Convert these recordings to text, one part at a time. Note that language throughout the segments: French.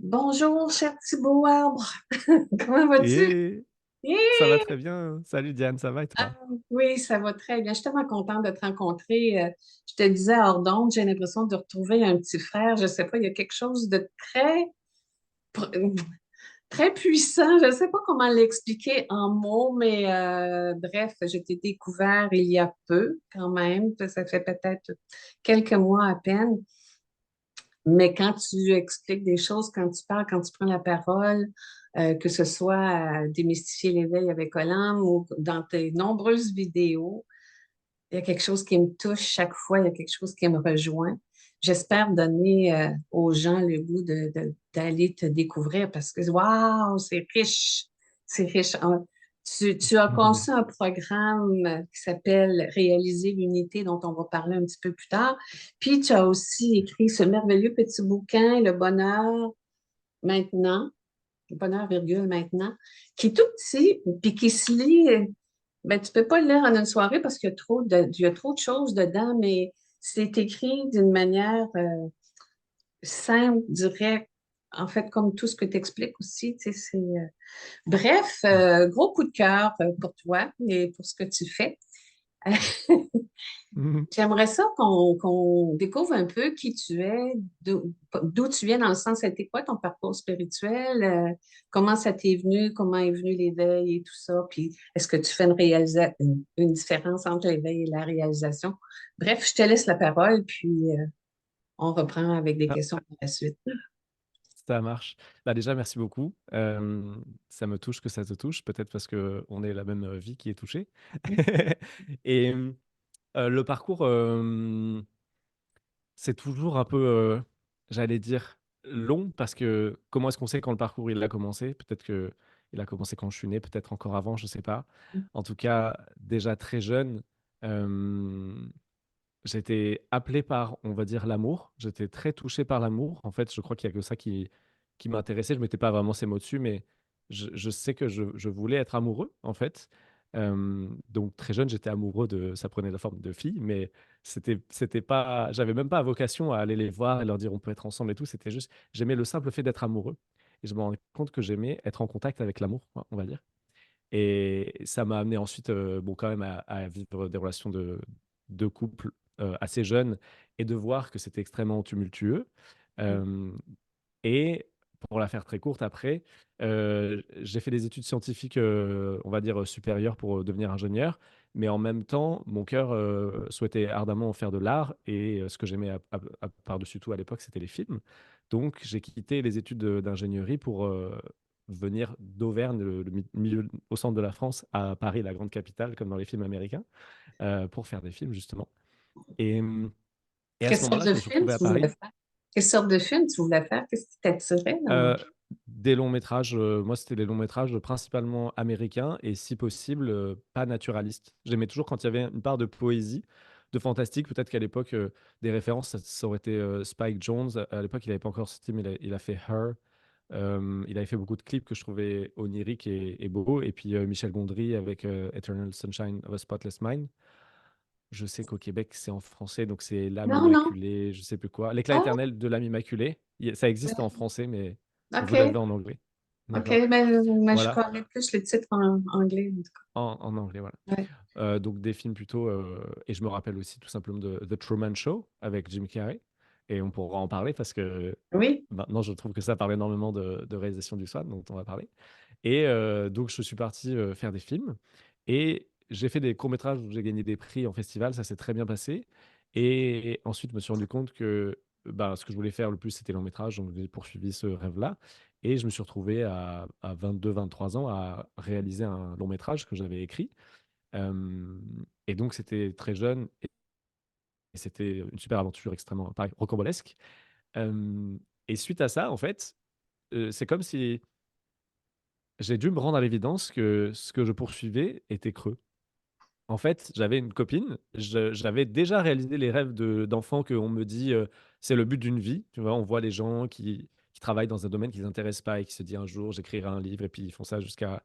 Bonjour, cher petit beau arbre. Comment vas-tu? Et Yeah! ça va très bien. Salut Diane, ça va et Ah, toi? oui, ça va très bien. Je suis tellement contente de te rencontrer. Je te disais hors d'onde, j'ai l'impression de retrouver un petit frère. Je sais pas, il y a quelque chose de très puissant. Je ne sais pas comment l'expliquer en mots, mais bref, je t'ai découvert il y a peu quand même. Ça fait peut-être quelques mois à peine. Mais quand tu expliques des choses, quand tu parles, quand tu prends la parole, que ce soit à démystifier l'éveil avec Olam ou dans tes nombreuses vidéos, il y a quelque chose qui me touche chaque fois, il y a quelque chose qui me rejoint. J'espère donner aux gens le goût d'aller te découvrir parce que, waouh, c'est riche, c'est riche. Tu as conçu un programme qui s'appelle Réaliser l'unité, dont on va parler un petit peu plus tard. Puis tu as aussi écrit ce merveilleux petit bouquin, Le bonheur maintenant, Le bonheur, virgule, maintenant, qui est tout petit, puis qui se lit. Ben, tu peux pas le lire en une soirée parce qu'il y a il y a trop de choses dedans, mais c'est écrit d'une manière simple, directe, en fait, comme tout ce que tu expliques aussi, tu sais, Bref, gros coup de cœur pour toi et pour ce que tu fais. J'aimerais ça qu'on découvre un peu qui tu es, d'où tu viens dans le sens, c'était quoi ton parcours spirituel, comment ça t'est venu, comment est venu l'éveil et tout ça, puis est-ce que tu fais une différence entre l'éveil et la réalisation? Bref, je te laisse la parole, puis on reprend avec des Ah, questions par la suite. ça marche. Bah déjà, merci beaucoup. Ça me touche que ça te touche, peut-être parce que on est la même vie qui est touchée. Et le parcours, c'est toujours un peu, j'allais dire, long parce que comment est-ce qu'on sait quand le parcours il a commencé? Peut-être que il a commencé quand je suis né, peut-être encore avant, je sais pas. En tout cas, déjà très jeune, hem j'étais appelé par, on va dire, l'amour. J'étais très touché par l'amour. En fait, je crois qu'il y a que ça qui m'intéressait. Je mettais pas vraiment ces mots dessus, mais je sais que je voulais être amoureux, en fait. Donc très jeune, j'étais amoureux de ça prenait la forme de filles, mais c'était pas j'avais même pas vocation à aller les voir et leur dire: «On peut être ensemble» et tout. C'était juste j'aimais le simple fait d'être amoureux et je me rendais compte que j'aimais être en contact avec l'amour, on va dire. Et ça m'a amené ensuite, bon, quand même à vivre des relations de couple, assez jeunes et de voir que c'était extrêmement tumultueux. Hem et pour la faire très courte après, j'ai fait des études scientifiques, on va dire, supérieures pour, devenir ingénieur. Mais en même temps, mon cœur, souhaitait ardemment faire de l'art et ce que j'aimais par-dessus tout à l'époque, c'était les films. Donc j'ai quitté les études, d'ingénierie pour, venir d'Auvergne, le milieu au centre de la France, à Paris, la grande capitale, comme dans les films américains, pour faire des films justement. Et et à Quelle ce sorte moment-là, de je me suis film retrouvé à tu voulais Paris. faire? Quelle sorte de film tu voulais faire? Qu'est-ce qui t'attirait dans... Heu, des longs métrages, moi, c'était des longs métrages, principalement américains et si possible, pas naturalistes. J'aimais toujours quand il y avait une part de poésie, de fantastique. Peut-être qu'à l'époque, des références, ça aurait été, Spike Jonze. À l'époque, il avait pas encore sorti, mais il a fait Her. Il avait fait beaucoup de clips que je trouvais oniriques et beaux et puis, Michel Gondry avec, Eternal Sunshine of a Spotless Mind. Je sais qu'au Québec, c'est en français, donc c'est L'âme Non, non. immaculée, je sais plus quoi. L'éclat Ah, éternel de l'âme immaculée. Ça existe en ouais. français, mais vous l'avez OK. en anglais. OK, D'accord. mais je Voilà, connais plus les titres en anglais, en tout en anglais, voilà. cas. Ouais. Donc des films plutôt, et je me rappelle aussi tout simplement de The Truman Show avec Jim Carrey et on pourra en parler parce que Oui. maintenant je trouve que ça parle énormément de réalisation du SWAT, dont on va parler. Et donc je suis parti, faire des films et j'ai fait des courts métrages où j'ai gagné des prix en festival, ça s'est très bien passé et ensuite je me suis rendu compte que, bah, ce que je voulais faire le plus, c'était long métrage, donc j'ai poursuivi ce rêve-là et je me suis retrouvé à 22-23 ans à réaliser un long métrage que j'avais écrit. Et donc c'était très jeune et c'était une super aventure extrêmement, pareil, rocambolesque. Hem et suite à ça, en fait, c'est comme si j'ai dû me rendre à l'évidence que ce que je poursuivais était creux. En fait, j'avais une copine, j'avais déjà réalisé les rêves d'enfant qu'on me dit, c'est le but d'une vie, tu vois? On voit les gens qui travaillent dans un domaine qui les intéresse pas et qui se dit: «Un jour, j'écrirai un livre» et puis ils font ça jusqu'à,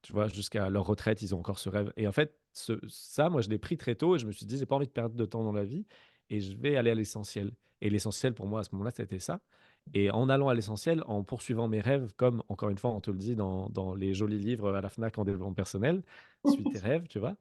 tu vois, jusqu'à leur retraite, ils ont encore ce rêve et en fait, ça, moi, je l'ai pris très tôt et je me suis dit: «J'ai pas envie de perdre de temps dans la vie et je vais aller à l'essentiel» et l'essentiel pour moi, à ce moment-là, c'était ça Et en allant à l'essentiel, en poursuivant mes rêves, comme encore une fois, on te le dit dans les jolis livres à la Fnac en développement personnel, suis tes rêves, tu vois?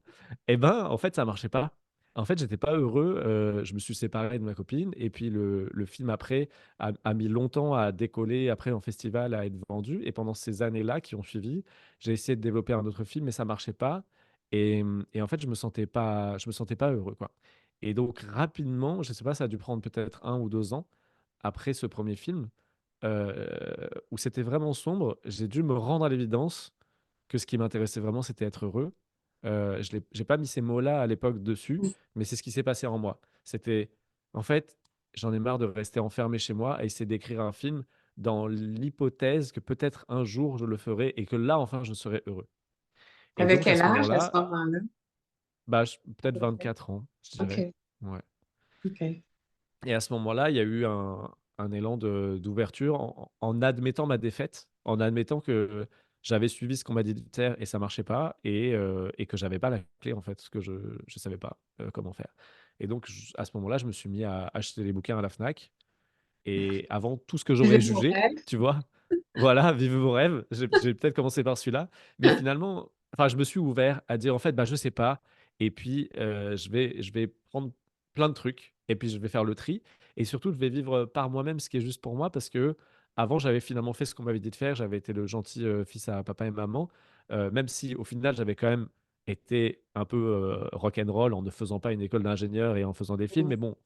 Et ben, en fait, ça marchait pas. En fait, j'étais pas heureux, je me suis séparé de ma copine et puis le film après a mis longtemps à décoller, après en festival, à être vendu et pendant ces années-là qui ont suivi, j'ai essayé de développer un autre film mais ça marchait pas et en fait, je me sentais pas heureux, quoi. Et donc rapidement, je sais pas, ça a dû prendre peut-être 1 ou 2 ans après ce premier film, où c'était vraiment sombre, j'ai dû me rendre à l'évidence que ce qui m'intéressait vraiment, c'était être heureux. J'ai pas mis ces mots-là à l'époque dessus, mais c'est ce qui s'est passé en moi. C'était, en fait, j'en ai marre de rester enfermé chez moi à essayer d'écrire un film dans l'hypothèse que peut-être un jour je le ferai et que là, enfin, je serai heureux. Et Avec donc à quel ce âge à ce moment-là, moment-là? bah, peut-être 24 ans, je dirais. OK, Ouais. OK. Et à ce moment-là, il y a eu un élan d'ouverture en admettant ma défaite, en admettant que j'avais suivi ce qu'on m'a dit de faire et ça marchait pas et que j'avais pas la clé en fait, ce que je savais pas, comment faire. Et donc à ce moment-là, je me suis mis à acheter les bouquins à la Fnac et avant tout ce que Vivez j'aurais vos jugé, rêves. tu vois? Voilà, vivez vos rêves. J'ai peut-être commencé par celui-là, mais finalement, enfin, je me suis ouvert à dire: «En fait, bah, je sais pas et puis, je vais prendre plein de trucs et puis je vais faire le tri et surtout, je vais vivre, par moi-même ce qui est juste pour moi» parce que avant j'avais finalement fait ce qu'on m'avait dit de faire. J'avais été le gentil, fils à papa et maman, même si au final, j'avais quand même été un peu, rock and roll en ne faisant pas une école d'ingénieur et en faisant des films, mais bon,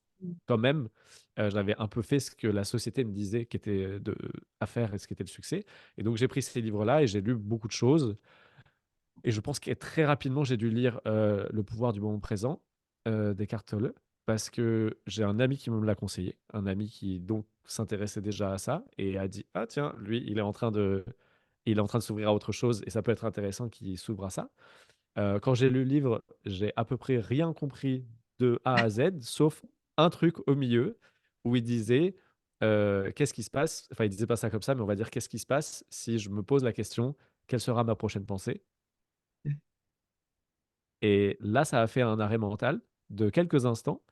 quand même, j'avais un peu fait ce que la société me disait qui était de à faire et ce qui était le succès et donc j'ai pris ces livres-là et j'ai lu beaucoup de choses et je pense que très rapidement, j'ai dû lire, Le pouvoir du moment présent, d'Eckhart Tolle parce que j'ai un ami qui me l'a conseillé, un ami qui donc s'intéressait déjà à ça et a dit: «Ah tiens, lui, il est en train de s'ouvrir à autre chose et ça peut être intéressant qu'il s'ouvre à ça». Quand j'ai lu le livre, j'ai à peu près rien compris de A à Z, sauf un truc au milieu où il disait, «Qu'est-ce qui se passe?» Enfin, il disait pas ça comme ça, mais on va dire: «Qu'est-ce qui se passe si je me pose la question: "Quelle sera ma prochaine pensée?"» Et là, ça a fait un arrêt mental de quelques instants,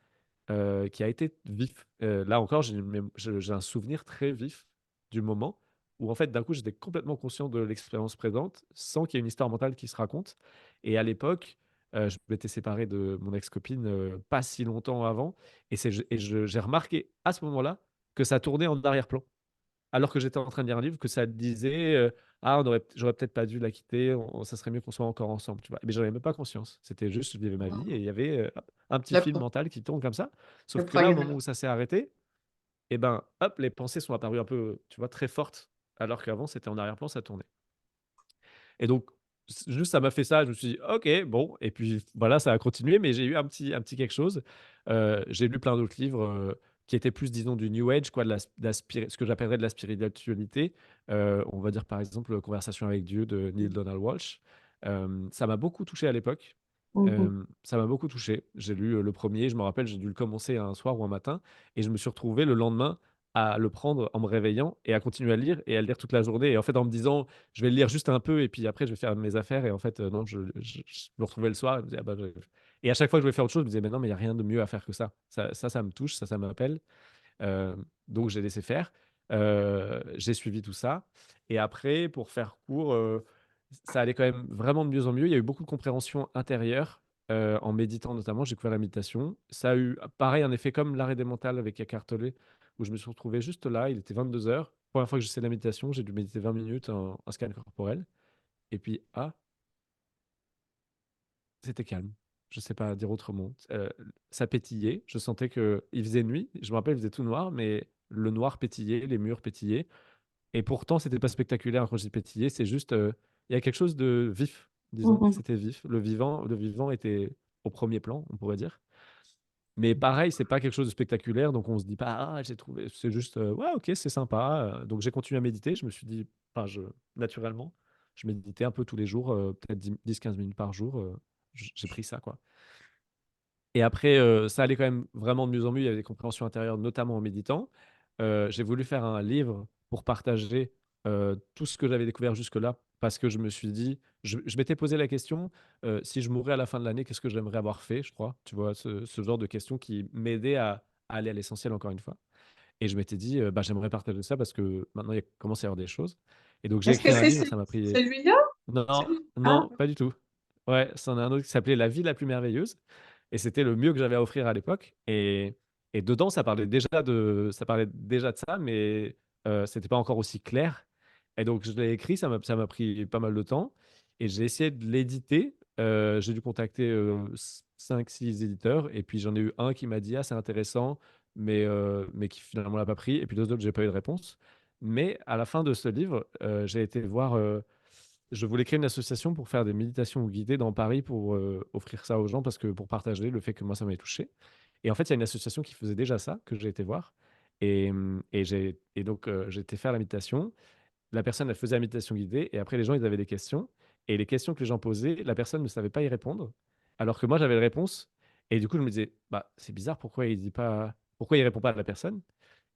qui a été vif. Là encore, j'ai un souvenir très vif du moment où en fait, d'un coup, j'étais complètement conscient de l'expérience présente, sans qu'il y ait une histoire mentale qui se raconte et à l'époque, je m'étais séparé de mon ex-copine, pas si longtemps avant et c'est et j'ai remarqué à ce moment-là que ça tournait en arrière-plan. Alors que j'étais en train de lire un livre, que ça disait, «Ah, j'aurais peut-être pas dû la quitter, ça serait mieux qu'on soit encore ensemble», tu vois? Mais j'en avais même pas conscience. C'était juste, je vivais ma vie et il y avait, hop, un petit Le, film pro- mental qui tourne comme ça. le Sauf que là, au moment programme. où ça s'est arrêté et ben, hop, les pensées sont apparues un peu, tu vois, très fortes, alors qu'avant, c'était en arrière-plan, ça tournait. Et donc, juste ça m'a fait ça, je me suis dit: «OK, bon» et puis voilà, ça a continué, mais j'ai eu un petit quelque chose. J'ai lu plein d'autres livres, qui étaient plus, disons, du new age, quoi, ce que j'appellerais de la spiritualité. On va dire, par exemple, «Conversation avec Dieu» de Neil Donald Walsh. Ça m'a beaucoup touché à l'époque. Mhm. Ça m'a beaucoup touché. J'ai lu, le 1er, je me rappelle, j'ai dû le commencer un soir ou un matin et je me suis retrouvé le lendemain à le prendre en me réveillant et à continuer à lire et à le lire toute la journée et en fait, en me disant: «Je vais le lire juste un peu et puis après je vais faire mes affaires» et en fait, non, je me retrouvais le soir et je me disais: «Ah bah, je» et à chaque fois que je voulais faire autre chose, je me disais: «Mais non, mais il y a rien de mieux à faire que ça. Ça me touche, ça m'appelle». Donc j'ai laissé faire. J'ai suivi tout ça et après pour faire court, ça allait quand même vraiment de mieux en mieux. Il y a eu beaucoup de compréhension intérieure, en méditant notamment, j'ai découvert la méditation. Ça a eu pareil un effet comme l'arrêt des mentales avec Eckhart Tolle, où je me suis retrouvé juste là, il était 22 heures. Première fois que j'ai fait de la méditation, j'ai dû méditer 20 minutes en scan corporel et puis, c'était calme. Je sais pas dire autrement. Ça pétillait, je sentais qu'il faisait nuit. Je me rappelle, il faisait tout noir, mais le noir pétillait, les murs pétillaient et pourtant, c'était pas spectaculaire quand je dis pétiller, c'est juste, il y a quelque chose de vif, disons. Mhm. C'était vif. Le vivant était au premier plan, on pourrait dire. Mais pareil, c'est pas quelque chose de spectaculaire, donc on se dit pas: «Ah, j'ai trouvé», c'est juste, «Ouais, OK, c'est sympa», donc j'ai continué à méditer. Je me suis dit enfin, naturellement, je méditais un peu tous les jours, peut-être 10-15 minutes par jour, j'ai pris ça, quoi. Et après, ça allait quand même vraiment de mieux en mieux. Il y avait des compréhensions intérieures, notamment en méditant. J'ai voulu faire un livre pour partager, tout ce que j'avais découvert jusque-là, parce que je me suis dit je m'étais posé la question, «Si je mourais à la fin de l'année, qu'est-ce que j'aimerais avoir fait?» je crois, tu vois? Ce genre de questions qui m'aidaient à aller à l'essentiel, encore une fois. Et je m'étais dit, bah, j'aimerais partager ça parce que maintenant il commence à y avoir des choses. Et donc j'ai Est-ce que écrit un c'est livre, ça m'a pris... celui-là? Non, Ah, non, pas du tout. Ouais, c'en est un autre qui s'appelait La vie la plus merveilleuse. Et c'était le mieux que j'avais à offrir à l'époque. Et dedans, ça parlait déjà de ça, mais c'était pas encore aussi clair. Et donc, je l'ai écrit, ça m'a pris pas mal de temps. Et j'ai essayé de l'éditer. J'ai dû contacter 5-6 éditeurs. Et puis, j'en ai eu un qui m'a dit, ah, c'est intéressant, mais qui finalement l'a pas pris. Et puis, deux autres, j'ai pas eu de réponse. Mais à la fin de ce livre, j'ai été voir. Je voulais créer une association pour faire des méditations guidées dans Paris pour offrir ça aux gens parce que pour partager le fait que moi ça m'avait touché. Et en fait, il y a une association qui faisait déjà ça que j'ai été voir. Et donc j'ai été faire la méditation. La personne, elle faisait la méditation guidée et après les gens, ils avaient des questions. Et les questions que les gens posaient, la personne ne savait pas y répondre, alors que moi j'avais la réponse. Et du coup, je me disais, bah c'est bizarre, pourquoi il répond pas à la personne?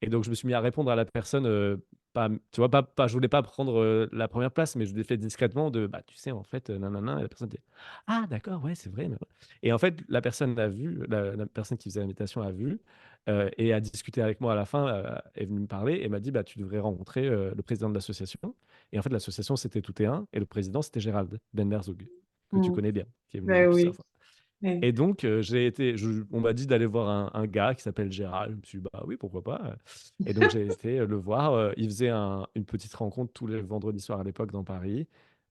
Et donc, je me suis mis à répondre à la personne, pas, tu vois, je voulais pas prendre la première place, mais je l'ai fait discrètement de, bah, tu sais, en fait, nanana, et la personne dit, ah, d'accord, ouais, c'est vrai. Et en fait, la personne a vu, la personne qui faisait l'invitation a vu, et a discuté avec moi à la fin, est venue me parler et m'a dit, bah, tu devrais rencontrer le président de l'association. Et en fait, l'association, c'était Tout est un, et le président, c'était Gérald Benmerzoug, que tu hmm. connais bien, qui est venu Ben plusieurs oui. fois. Oui. Et donc, on m'a dit d'aller voir un gars qui s'appelle Gérald. Je me suis dit, bah oui, pourquoi pas. Et donc, j'ai été le voir. Il faisait une petite rencontre tous les vendredis soirs à l'époque dans Paris.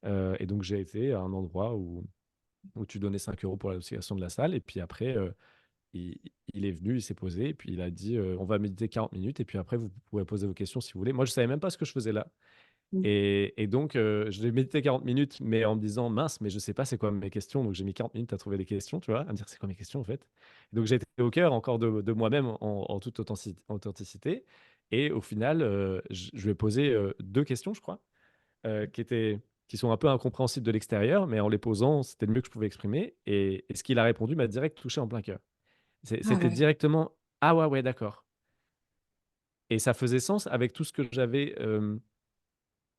Et donc, j'ai été à un endroit où tu donnais 5 euros pour l'association de la salle. Et puis après, il, il est venu, il s'est posé. Et puis, il a dit, on va méditer 40 minutes. Et puis après, vous pourrez poser vos questions si vous voulez. Moi, je savais même pas ce que je faisais là. Hmm. Et donc, je l'ai médité 40 minutes, mais en me disant, mince, mais je sais pas c'est quoi mes questions. Donc, j'ai mis 40 minutes à trouver des questions, tu vois, à me dire c'est quoi mes questions en fait. Donc, j'ai été au cœur encore de moi-même en toute authenticité. Et au final, je lui ai posé 2 questions, je crois, qui sont un peu incompréhensibles de l'extérieur, mais en les posant, c'était le mieux que je pouvais exprimer. Et ce qu'il a répondu m'a direct touché en plein cœur. Ah C'était ouais. directement, ah ouais, ouais, d'accord. Et ça faisait sens avec tout ce que j'avais.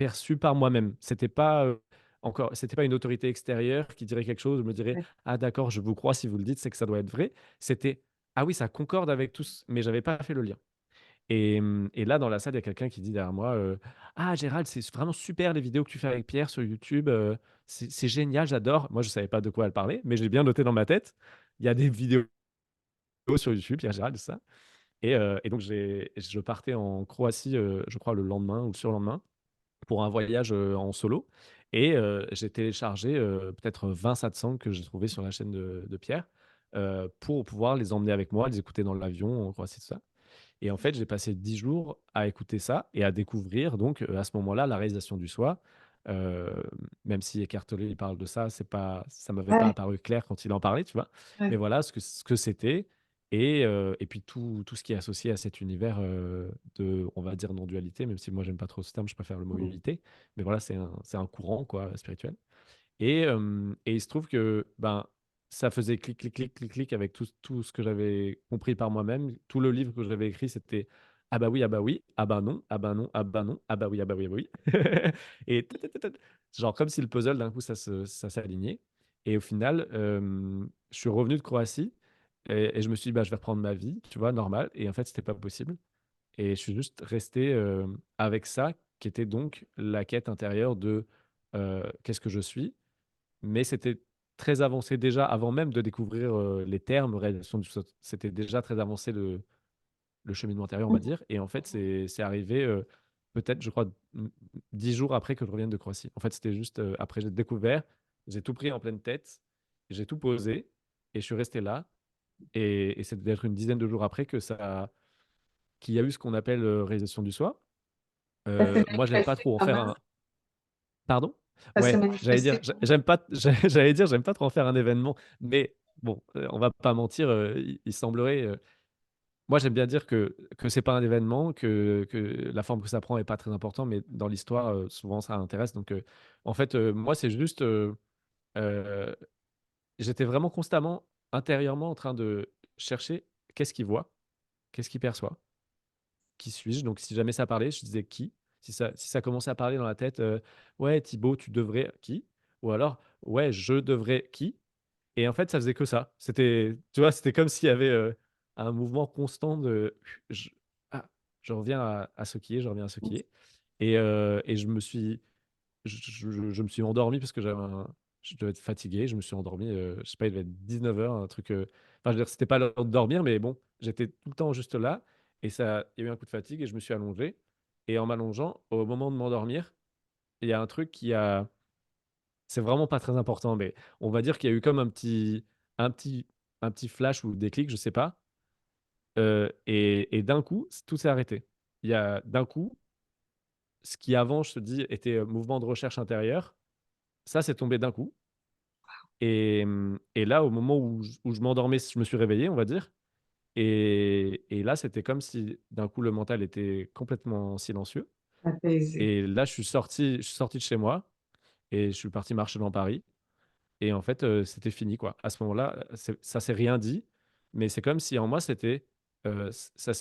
Perçu par moi-même. C'était pas une autorité extérieure qui dirait quelque chose, je me dirais: Ouais. «Ah d'accord, je vous crois si vous le dites, c'est que ça doit être vrai». C'était: «Ah oui, ça concorde avec tout ce» mais j'avais pas fait le lien. Et là, dans la salle, il y a quelqu'un qui dit derrière moi, «Ah Gérald, c'est vraiment super les vidéos que tu fais avec Pierre sur YouTube, c'est génial, j'adore». Moi, je savais pas de quoi elle parlait, mais j'ai bien noté dans ma tête. Il y a des vidéos sur YouTube, Pierre Gérald, tout ça. Et donc je partais en Croatie, je crois le lendemain ou le surlendemain pour un voyage, en solo. Et j'ai téléchargé, peut-être 20 satsangs que j'ai trouvés sur la chaîne de Pierre, pour pouvoir les emmener avec moi, les écouter dans l'avion, en Croatie, tout ça. Et en fait, j'ai passé 10 jours à écouter ça et à découvrir donc, à ce moment-là, la réalisation du soi. Heu, Même si Eckhart Tolle, il parle de ça, ça m'avait pas Ouais. apparu clair quand il en parlait, tu vois? Mais Ouais. voilà ce que c'était. Et puis tout ce qui est associé à cet univers, on va dire non-dualité, même si moi j'aime pas trop ce terme, je préfère le mot Hmm. unité. Mais voilà, c'est un courant quoi, spirituel. Et il se trouve que, ben, ça faisait clic, clic, clic, clic, clic avec tout ce que j'avais compris par moi-même. Tout le livre que j'avais écrit, c'était: «Ah bah oui, ah bah oui, ah bah non, ah bah non, ah bah non, ah bah oui, ah bah oui, ah bah oui». Et tat tat tat tat, genre comme si le puzzle d'un coup ça s'alignait. Et au final, je suis revenu de Croatie et je me suis dit: «Bah, je vais reprendre ma vie», tu vois, normal. Et en fait, c'était pas possible. Et je suis juste resté, avec ça, qui était donc la quête intérieure de, qu'est-ce que je suis? Mais c'était très avancé déjà avant même de découvrir, les termes, réalisation du saut. C'était déjà très avancé le cheminement intérieur, on va Hmm. dire. Et en fait, c'est arrivé, peut-être, je crois, 10 jours après que je revienne de Croatie. En fait, c'était juste, après j'ai découvert, j'ai tout pris en pleine tête, j'ai tout posé et je suis resté là. Et c'est peut-être une dizaine de jours après qu'il y a eu ce qu'on appelle, réalisation du soi. Ça s'est Moi, j'aime pas manifesté trop en faire comment? un... Pardon? Ça s'est Ouais, j'allais manifesté dire, comment? j'aime pas j'allais dire, j'aime pas trop en faire un événement, mais bon, on va pas mentir, il semblerait, moi j'aime bien dire que c'est pas un événement, que la forme que ça prend est pas très important, mais dans l'histoire, souvent ça intéresse. Donc, en fait, moi c'est juste, heu, j'étais vraiment constamment, intérieurement en train de chercher qu'est-ce qu'il voit? Qu'est-ce qu'il perçoit? Qui suis-je? Donc si jamais ça parlait, je disais: «Qui?» Si ça commençait à parler dans la tête, «Ouais, Thibaut, tu devrais» qui? Ou alors: «Ouais, je devrais qui?» Et en fait, ça faisait que ça. C'était, tu vois, c'était comme s'il y avait, un mouvement constant de je ah, je reviens à ce qui est, je reviens à ce qui Mm. est. Et je me suis endormi parce que je devais être fatigué. Je me suis endormi, je sais pas, il devait être 19 heures, un truc. Enfin, je veux dire, c'était pas l'heure de dormir, mais bon, j'étais tout le temps juste là. Et ça, il y a eu un coup de fatigue et je me suis allongé. Et en m'allongeant, au moment de m'endormir, il y a un truc qui a. C'est vraiment pas très important, mais on va dire qu'il y a eu comme un petit, un petit flash ou déclic, je sais pas. Et d'un coup, tout s'est arrêté. Il y a d'un coup, ce qui avant, je te dis, était mouvement de recherche intérieur, ça, c'est tombé d'un coup. Et là, au moment où je m'endormais, je me suis réveillé, on va dire. Et là, c'était comme si d'un coup, le mental était complètement silencieux. Apaisé. Et là, je suis sorti de chez moi et je suis parti marcher dans Paris. Et en fait, c'était fini, quoi. À ce moment-là, ça s'est rien dit, mais c'est comme si en moi, c'était, ça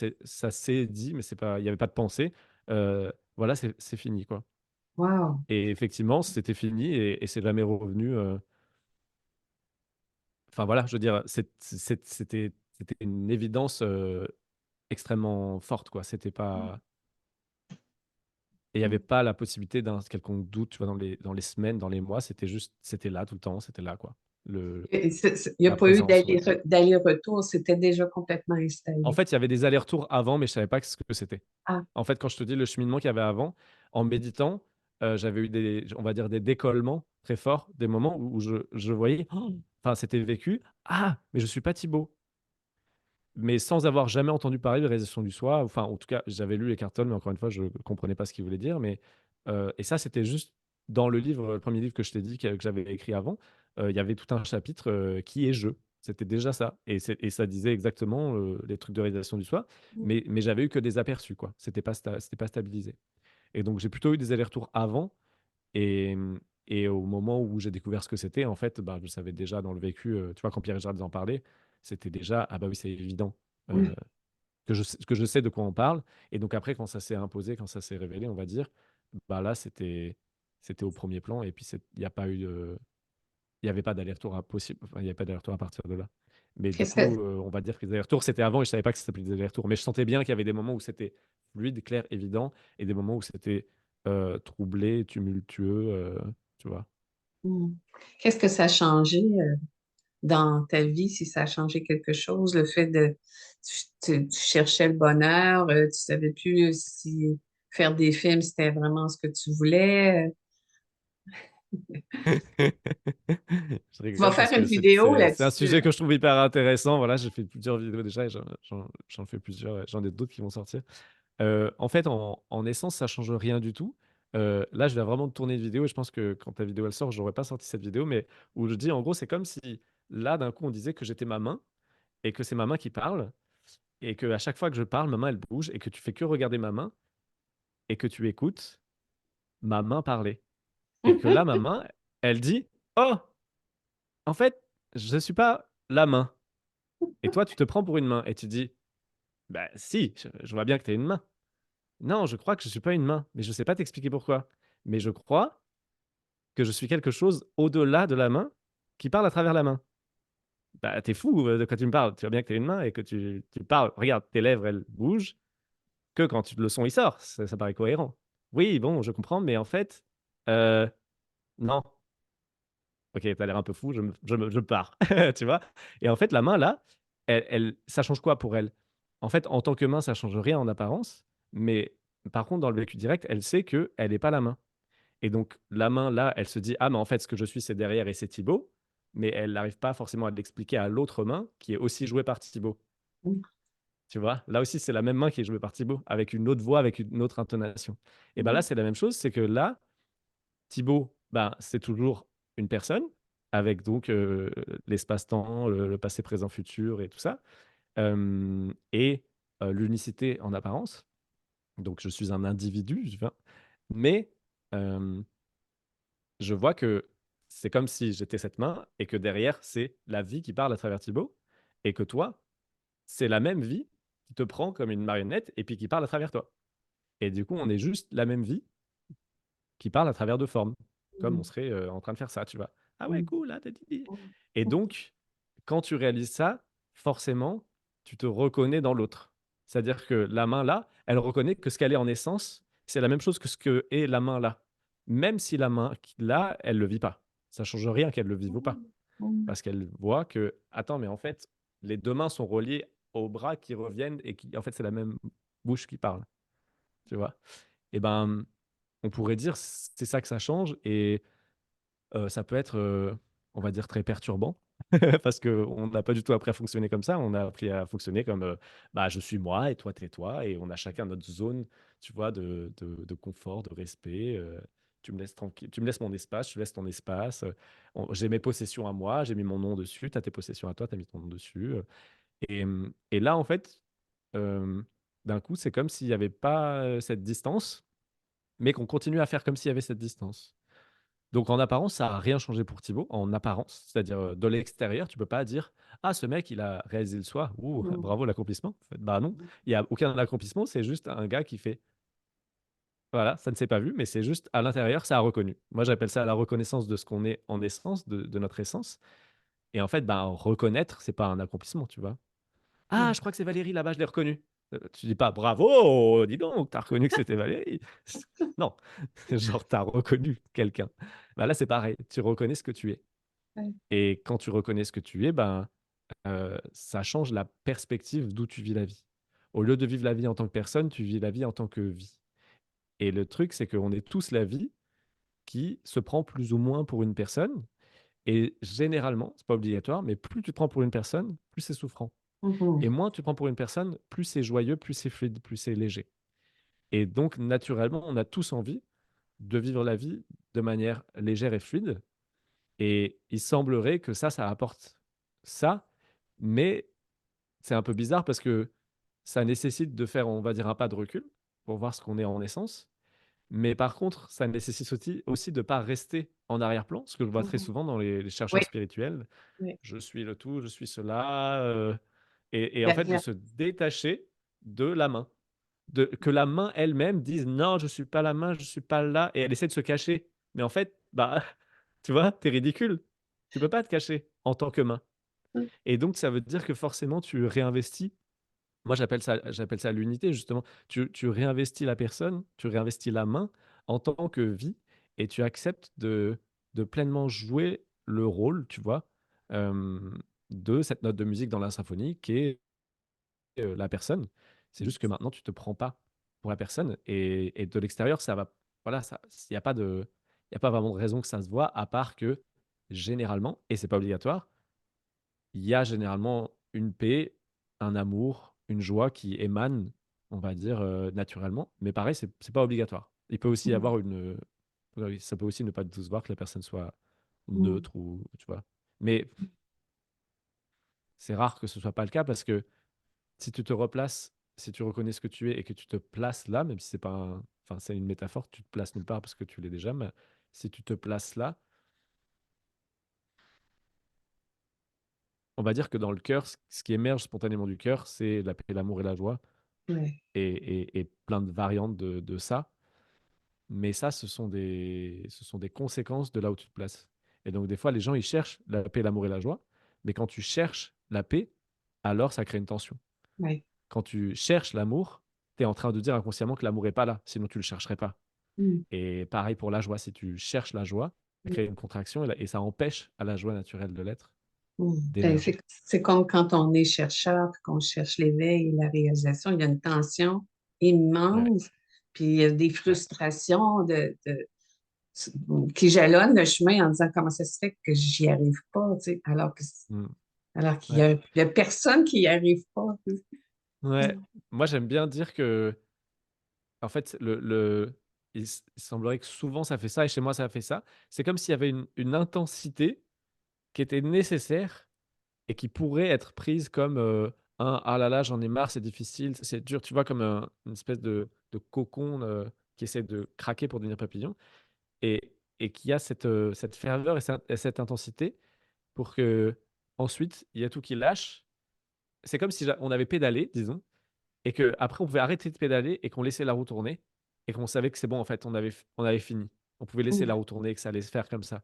s'est dit, mais c'est pas, il y avait pas de pensée. Voilà, c'est fini, quoi. Wow. Et effectivement, c'était fini et c'est jamais revenu. Enfin voilà, je veux dire, c'était une évidence extrêmement forte, quoi. C'était pas, et il y avait pas la possibilité d'un quelconque doute, tu vois, dans les semaines, dans les mois. C'était juste, c'était là tout le temps, c'était là, quoi. Le, Il n'y a la pas eu présence, on va dire. d'aller-retour, c'était déjà complètement En installé. fait, il y avait des allers-retours avant, mais je savais pas ce que c'était. Ah. En fait, quand je te dis le cheminement qu'il y avait avant, en méditant, j'avais eu on va dire, des décollements très forts, des moments où je voyais, oh, enfin, c'était vécu. Ah, mais je suis pas Thibaut. Mais sans avoir jamais entendu parler de réalisation du soi. Enfin, en tout cas, j'avais lu Eckhart Tolle, mais encore une fois, je ne comprenais pas ce qu'il voulait dire. Mais, et ça, c'était juste dans le livre, le premier livre que je t'ai dit, que j'avais écrit avant. Il y avait tout un chapitre qui est je. C'était déjà ça. Et ça disait exactement les trucs de réalisation du soi. Mais j'avais eu que des aperçus, quoi. C'était pas stabilisé. Et donc, j'ai plutôt eu des allers-retours avant. Et, et au moment où j'ai découvert ce que c'était, en fait, bah, je savais déjà dans le vécu, tu vois, quand Pierre et Gérald en parlaient, c'était déjà, ah bah oui, c'est évident, euh, Oui. que je sais de quoi on parle. Et donc après, quand ça s'est imposé, quand ça s'est révélé, on va dire, bah là, c'était au premier plan. Et puis, il n'y a pas eu il n'y avait pas d'aller-retour possible. Enfin, il n'y avait pas d'aller-retour à partir de là. Mais du Qu'est-ce coup, que... on va dire que les allers-retours, c'était avant et je savais pas que ça s'appelait des allers-retours. Mais je sentais bien qu'il y avait des moments où c'était fluide, clair, évident, et des moments où c'était troublé, tumultueux, tu vois. Hmm. Qu'est-ce que ça a changé dans ta vie, si ça a changé quelque chose, le fait de... tu cherchais le bonheur, tu savais plus si faire des films, c'était vraiment ce que tu voulais. Je Tu vas rigole parce faire une que vidéo c'est un là-dessus. sujet que je trouve hyper intéressant. Voilà, j'ai fait plusieurs vidéos déjà et j'en fais plusieurs. J'en ai d'autres qui vont sortir. En fait, en essence, ça change rien du tout. Là, je vais vraiment tourner une vidéo et je pense que quand ta vidéo elle sort, j'aurais pas sorti cette vidéo, mais où je dis en gros, c'est comme si là, d'un coup, on disait que j'étais ma main et que c'est ma main qui parle et que à chaque fois que je parle, ma main elle bouge et que tu fais que regarder ma main et que tu écoutes ma main parler et que là, ma main, elle dit, oh, en fait, je suis pas la main. Et toi, tu te prends pour une main et tu dis, bah si, je vois bien que tu es une main. Non, je crois que je suis pas une main, mais je sais pas t'expliquer pourquoi. Mais je crois que je suis quelque chose au-delà de la main qui parle à travers la main. Bah, t'es fou de quoi tu me parles. Tu vois bien que t'es une main et que tu parles. Regarde, tes lèvres, elles bougent que quand le son il sort. Ça paraît cohérent. Oui, bon, je comprends, mais en fait, euh, non. Ok, t'as l'air un peu fou, je pars. Tu vois. Et en fait, la main, là, ça change quoi pour elle? En fait, en tant que main, ça change rien en apparence, mais par contre, dans le vécu direct, elle sait que elle n'est pas la main. Et donc, la main, là, elle se dit, ah, mais en fait, ce que je suis, c'est derrière et c'est Thibaut. Mais elle n'arrive pas forcément à l'expliquer à l'autre main qui est aussi jouée par Thibaut. Tu vois, là aussi, c'est la même main qui est jouée par Thibaut, avec une autre voix, avec une autre intonation. Et ben là, c'est la même chose, c'est que là, Thibaut, ben, c'est toujours une personne, avec donc l'espace-temps, le passé, présent, futur et tout ça, et l'unicité en apparence. Donc, je suis un individu, tu vois. Mais je vois que c'est comme si j'étais cette main et que derrière, c'est la vie qui parle à travers Thibaut et que toi, c'est la même vie qui te prend comme une marionnette et puis qui parle à travers toi. Et du coup, on est juste la même vie qui parle à travers deux formes, comme on serait en train de faire ça, tu vois. Ah ouais, cool, là, et donc, quand tu réalises ça, forcément, tu te reconnais dans l'autre. C'est-à-dire que la main là, elle reconnaît que ce qu'elle est en essence, c'est la même chose que ce que est la main là. Même si la main là, elle le vit pas. Ça change rien qu'elle le vive ou pas. Mm. Mm. Parce qu'elle voit que, attends, mais en fait, les deux mains sont reliées aux bras qui reviennent et qui, en fait, c'est la même bouche qui parle. Tu vois? Et ben, on pourrait dire c'est ça que ça change et ça peut être, on va dire très perturbant parce qu'on n'a pas du tout appris à fonctionner comme ça. On a appris à fonctionner comme, bah, je suis moi et toi, tu es toi et on a chacun notre zone, tu vois, de confort, de respect, tu me laisses tranquille, tu me laisses mon espace, je laisse ton espace, j'ai mes possessions à moi, j'ai mis mon nom dessus, tu as tes possessions à toi, tu as mis ton nom dessus, et là, en fait, hem, d'un coup, c'est comme s'il y avait pas, cette distance, mais qu'on continue à faire comme s'il y avait cette distance. Donc en apparence, ça a rien changé pour Thibaut, en apparence. C'est-à-dire, de l'extérieur, tu peux pas dire: «Ah ce mec, il a réalisé le soir, ouh, Mm. bravo l'accomplissement». En fait, bah non, il y a aucun accomplissement, c'est juste un gars qui fait voilà, ça ne s'est pas vu, mais c'est juste à l'intérieur, ça a reconnu. Moi, j'appelle ça la reconnaissance de ce qu'on est en essence, de notre essence et en fait, ben, reconnaître, c'est pas un accomplissement, tu vois? «Ah, Mm. je crois que c'est Valérie là-bas, je l'ai reconnue». Tu dis pas: «Bravo, dis donc, tu as reconnu que c'était Valérie». Non, genre tu as reconnu quelqu'un. Bah, là, c'est pareil, tu reconnais ce que tu es Ouais. et quand tu reconnais ce que tu es, ben, ça change la perspective d'où tu vis la vie. Au lieu de vivre la vie en tant que personne, tu vis la vie en tant que vie et le truc, c'est qu'on est tous la vie qui se prend plus ou moins pour une personne et généralement, c'est pas obligatoire, mais plus tu te prends pour une personne, plus c'est souffrant et Mhm. moins tu te prends pour une personne, plus c'est joyeux, plus c'est fluide, plus c'est léger et donc naturellement, on a tous envie de vivre la vie de manière légère et fluide et il semblerait que ça apporte ça, mais c'est un peu bizarre parce que ça nécessite de faire, on va dire, un pas de recul pour voir ce qu'on est en essence. Mais par contre, ça nécessite aussi de ne pas rester en arrière-plan, ce que je vois très Mhm. souvent dans les Oui, chercheurs spirituels. oui. Je suis le tout, je suis cela, et Il y en a- fait, il y de a- se détacher de la main. Que la main elle-même dise: «Non, je suis pas la main, je suis pas là» et elle essaie de se cacher. Mais en fait, bah, tu vois, tu es ridicule. Tu peux pas te cacher en tant que main et donc ça veut dire que forcément tu réinvestis. Moi, j'appelle ça l'unité justement. Tu réinvestis la personne, tu réinvestis la main en tant que vie et tu acceptes de pleinement jouer le rôle, tu vois, de cette note de musique dans la symphonie qui est, la personne. C'est juste que maintenant tu te prends pas pour la personne et de l'extérieur, ça va voilà, ça il y a pas de il y a pas vraiment de raison que ça se voit à part que généralement et c'est pas obligatoire, il y a généralement une paix, un amour, une joie qui émane, on va dire, naturellement. Mais pareil, c'est pas obligatoire. Il peut aussi y Mhm. avoir oui, ça peut aussi ne pas du tout se voir que la personne soit Mhm. neutre ou tu vois? Mais c'est rare que ce soit pas le cas parce que si tu te replaces, si tu reconnais ce que tu es et que tu te places là, même si c'est pas un enfin, c'est une métaphore, tu te places nulle part parce que tu l'es déjà, mais si tu te places là, on va dire que dans le cœur, ce qui émerge spontanément du cœur, c'est la paix, l'amour et la joie. Ouais. Et plein de variantes de ça. Mais ça, ce sont des conséquences de là où tu te places. Et donc, des fois, les gens, ils cherchent la paix, l'amour et la joie. Mais quand tu cherches la paix, alors ça crée une tension. Ouais. Quand tu cherches l'amour, tu es en train de dire inconsciemment que l'amour n'est pas là, sinon tu ne le chercherais pas. Mhm. Et pareil pour la joie, si tu cherches la joie, ça crée une contraction et ça empêche à la joie naturelle de l'être Mhm. Ben, d'émerger. c'est comme quand on est chercheur, puis qu'on cherche l'éveil et la réalisation, il y a une tension Ouais, immense, puis il y a des ouais. frustrations qui jalonnent le chemin en disant comment ça se fait que j'y arrive pas, tu sais, Mm. alors qu'il y Ouais. a, il y a personne qui y arrive pas. Ouais. Moi, j'aime bien dire que en fait, il semblerait que souvent ça fait ça et chez moi ça a fait ça. C'est comme s'il y avait une intensité qui était nécessaire et qui pourrait être prise comme, un: «Ah là là, j'en ai marre, c'est difficile, c'est dur», tu vois? Comme une espèce de cocon, qui essaie de craquer pour devenir papillon et qui a cette ferveur et cette intensité pour qu'ensuite il y a tout qui lâche. C'est comme si on avait pédalé, disons et qu'après on pouvait arrêter de pédaler et qu'on laissait la roue tourner et qu'on savait que c'est bon en fait, on avait fini. On pouvait laisser la Mhm. roue tourner et que ça allait se faire comme ça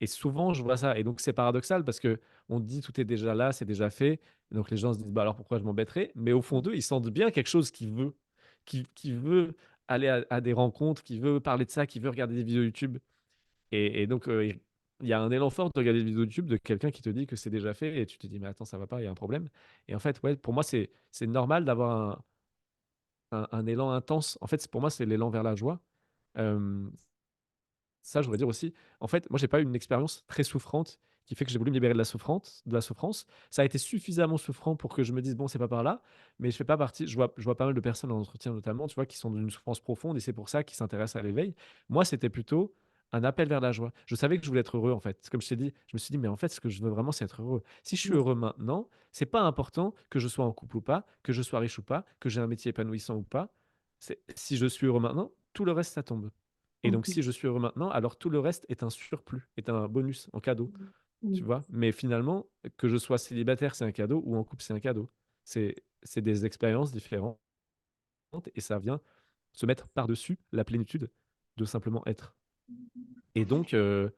Et souvent, je vois ça. Et donc, c'est paradoxal parce que on dit tout est déjà là, c'est déjà fait. Donc, les gens se disent, bah alors pourquoi je m'embêterais? Mais au fond d'eux, ils sentent bien quelque chose qui veut aller à des rencontres, qui veut parler de ça, qui veut regarder des vidéos YouTube. Et donc, il y a un élan fort de regarder des vidéos YouTube de quelqu'un qui te dit que c'est déjà fait et tu te dis, mais attends, ça va pas, il y a un problème. Et en fait, ouais, pour moi, c'est normal d'avoir un élan intense. En fait, pour moi, c'est l'élan vers la joie. Euh, Ça, je voudrais dire aussi, en fait, moi, j'ai pas eu une expérience très souffrante qui fait que j'ai voulu me libérer de la souffrance. Ça a été suffisamment souffrant pour que je me dise, bon, c'est pas par là, mais je fais pas partie. Je vois pas mal de personnes en entretien, notamment, tu vois, qui sont dans une souffrance profonde et c'est pour ça qu'ils s'intéressent à l'éveil. Moi, c'était plutôt un appel vers la joie. Je savais que je voulais être heureux, en fait. Comme je t'ai dit, je me suis dit, mais en fait, ce que je veux vraiment, c'est être heureux. Si je suis heureux maintenant, c'est pas important que je sois en couple ou pas, que je sois riche ou pas, que j'ai un métier épanouissant ou pas. Si je suis heureux maintenant, tout le reste, ça tombe. Et donc, Mhm. si je suis heureux maintenant, alors tout le reste est un surplus, est un bonus, en cadeau, tu Mhm. vois. Mais finalement, que je sois célibataire, c'est un cadeau, ou en couple, c'est un cadeau. C'est des expériences différentes et ça vient se mettre par-dessus la plénitude de simplement être. Et donc, euh,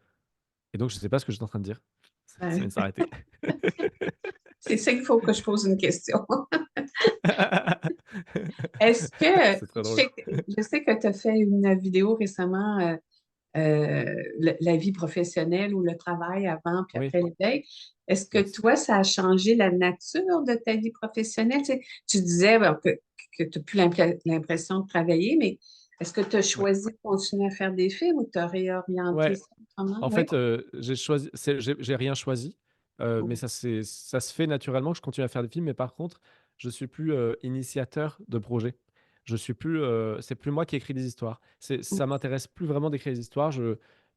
et donc je ne sais pas ce que j'étais en train de dire. Ça vient Ouais. de s'arrêter. C'est ça qu'il faut que je pose une question. Est-ce que, C'est très drôle. je sais que tu as fait une vidéo récemment, la vie professionnelle ou le travail avant puis Oui, après l'éveil. Est-ce que yes. toi, ça a changé la nature de ta vie professionnelle? Tu disais bon, que tu n'as plus l'impression de travailler, mais est-ce que tu as Ouais. choisi de continuer à faire des films ou tu as réorienté Ouais. ça autrement? En Oui. fait, j'ai rien choisi, mais ça se fait naturellement que je continue à faire des films. Mais par contre, je suis plus initiateur de projets. Je suis plus, c'est plus moi qui écris des histoires. Ça m'intéresse plus vraiment d'écrire des histoires.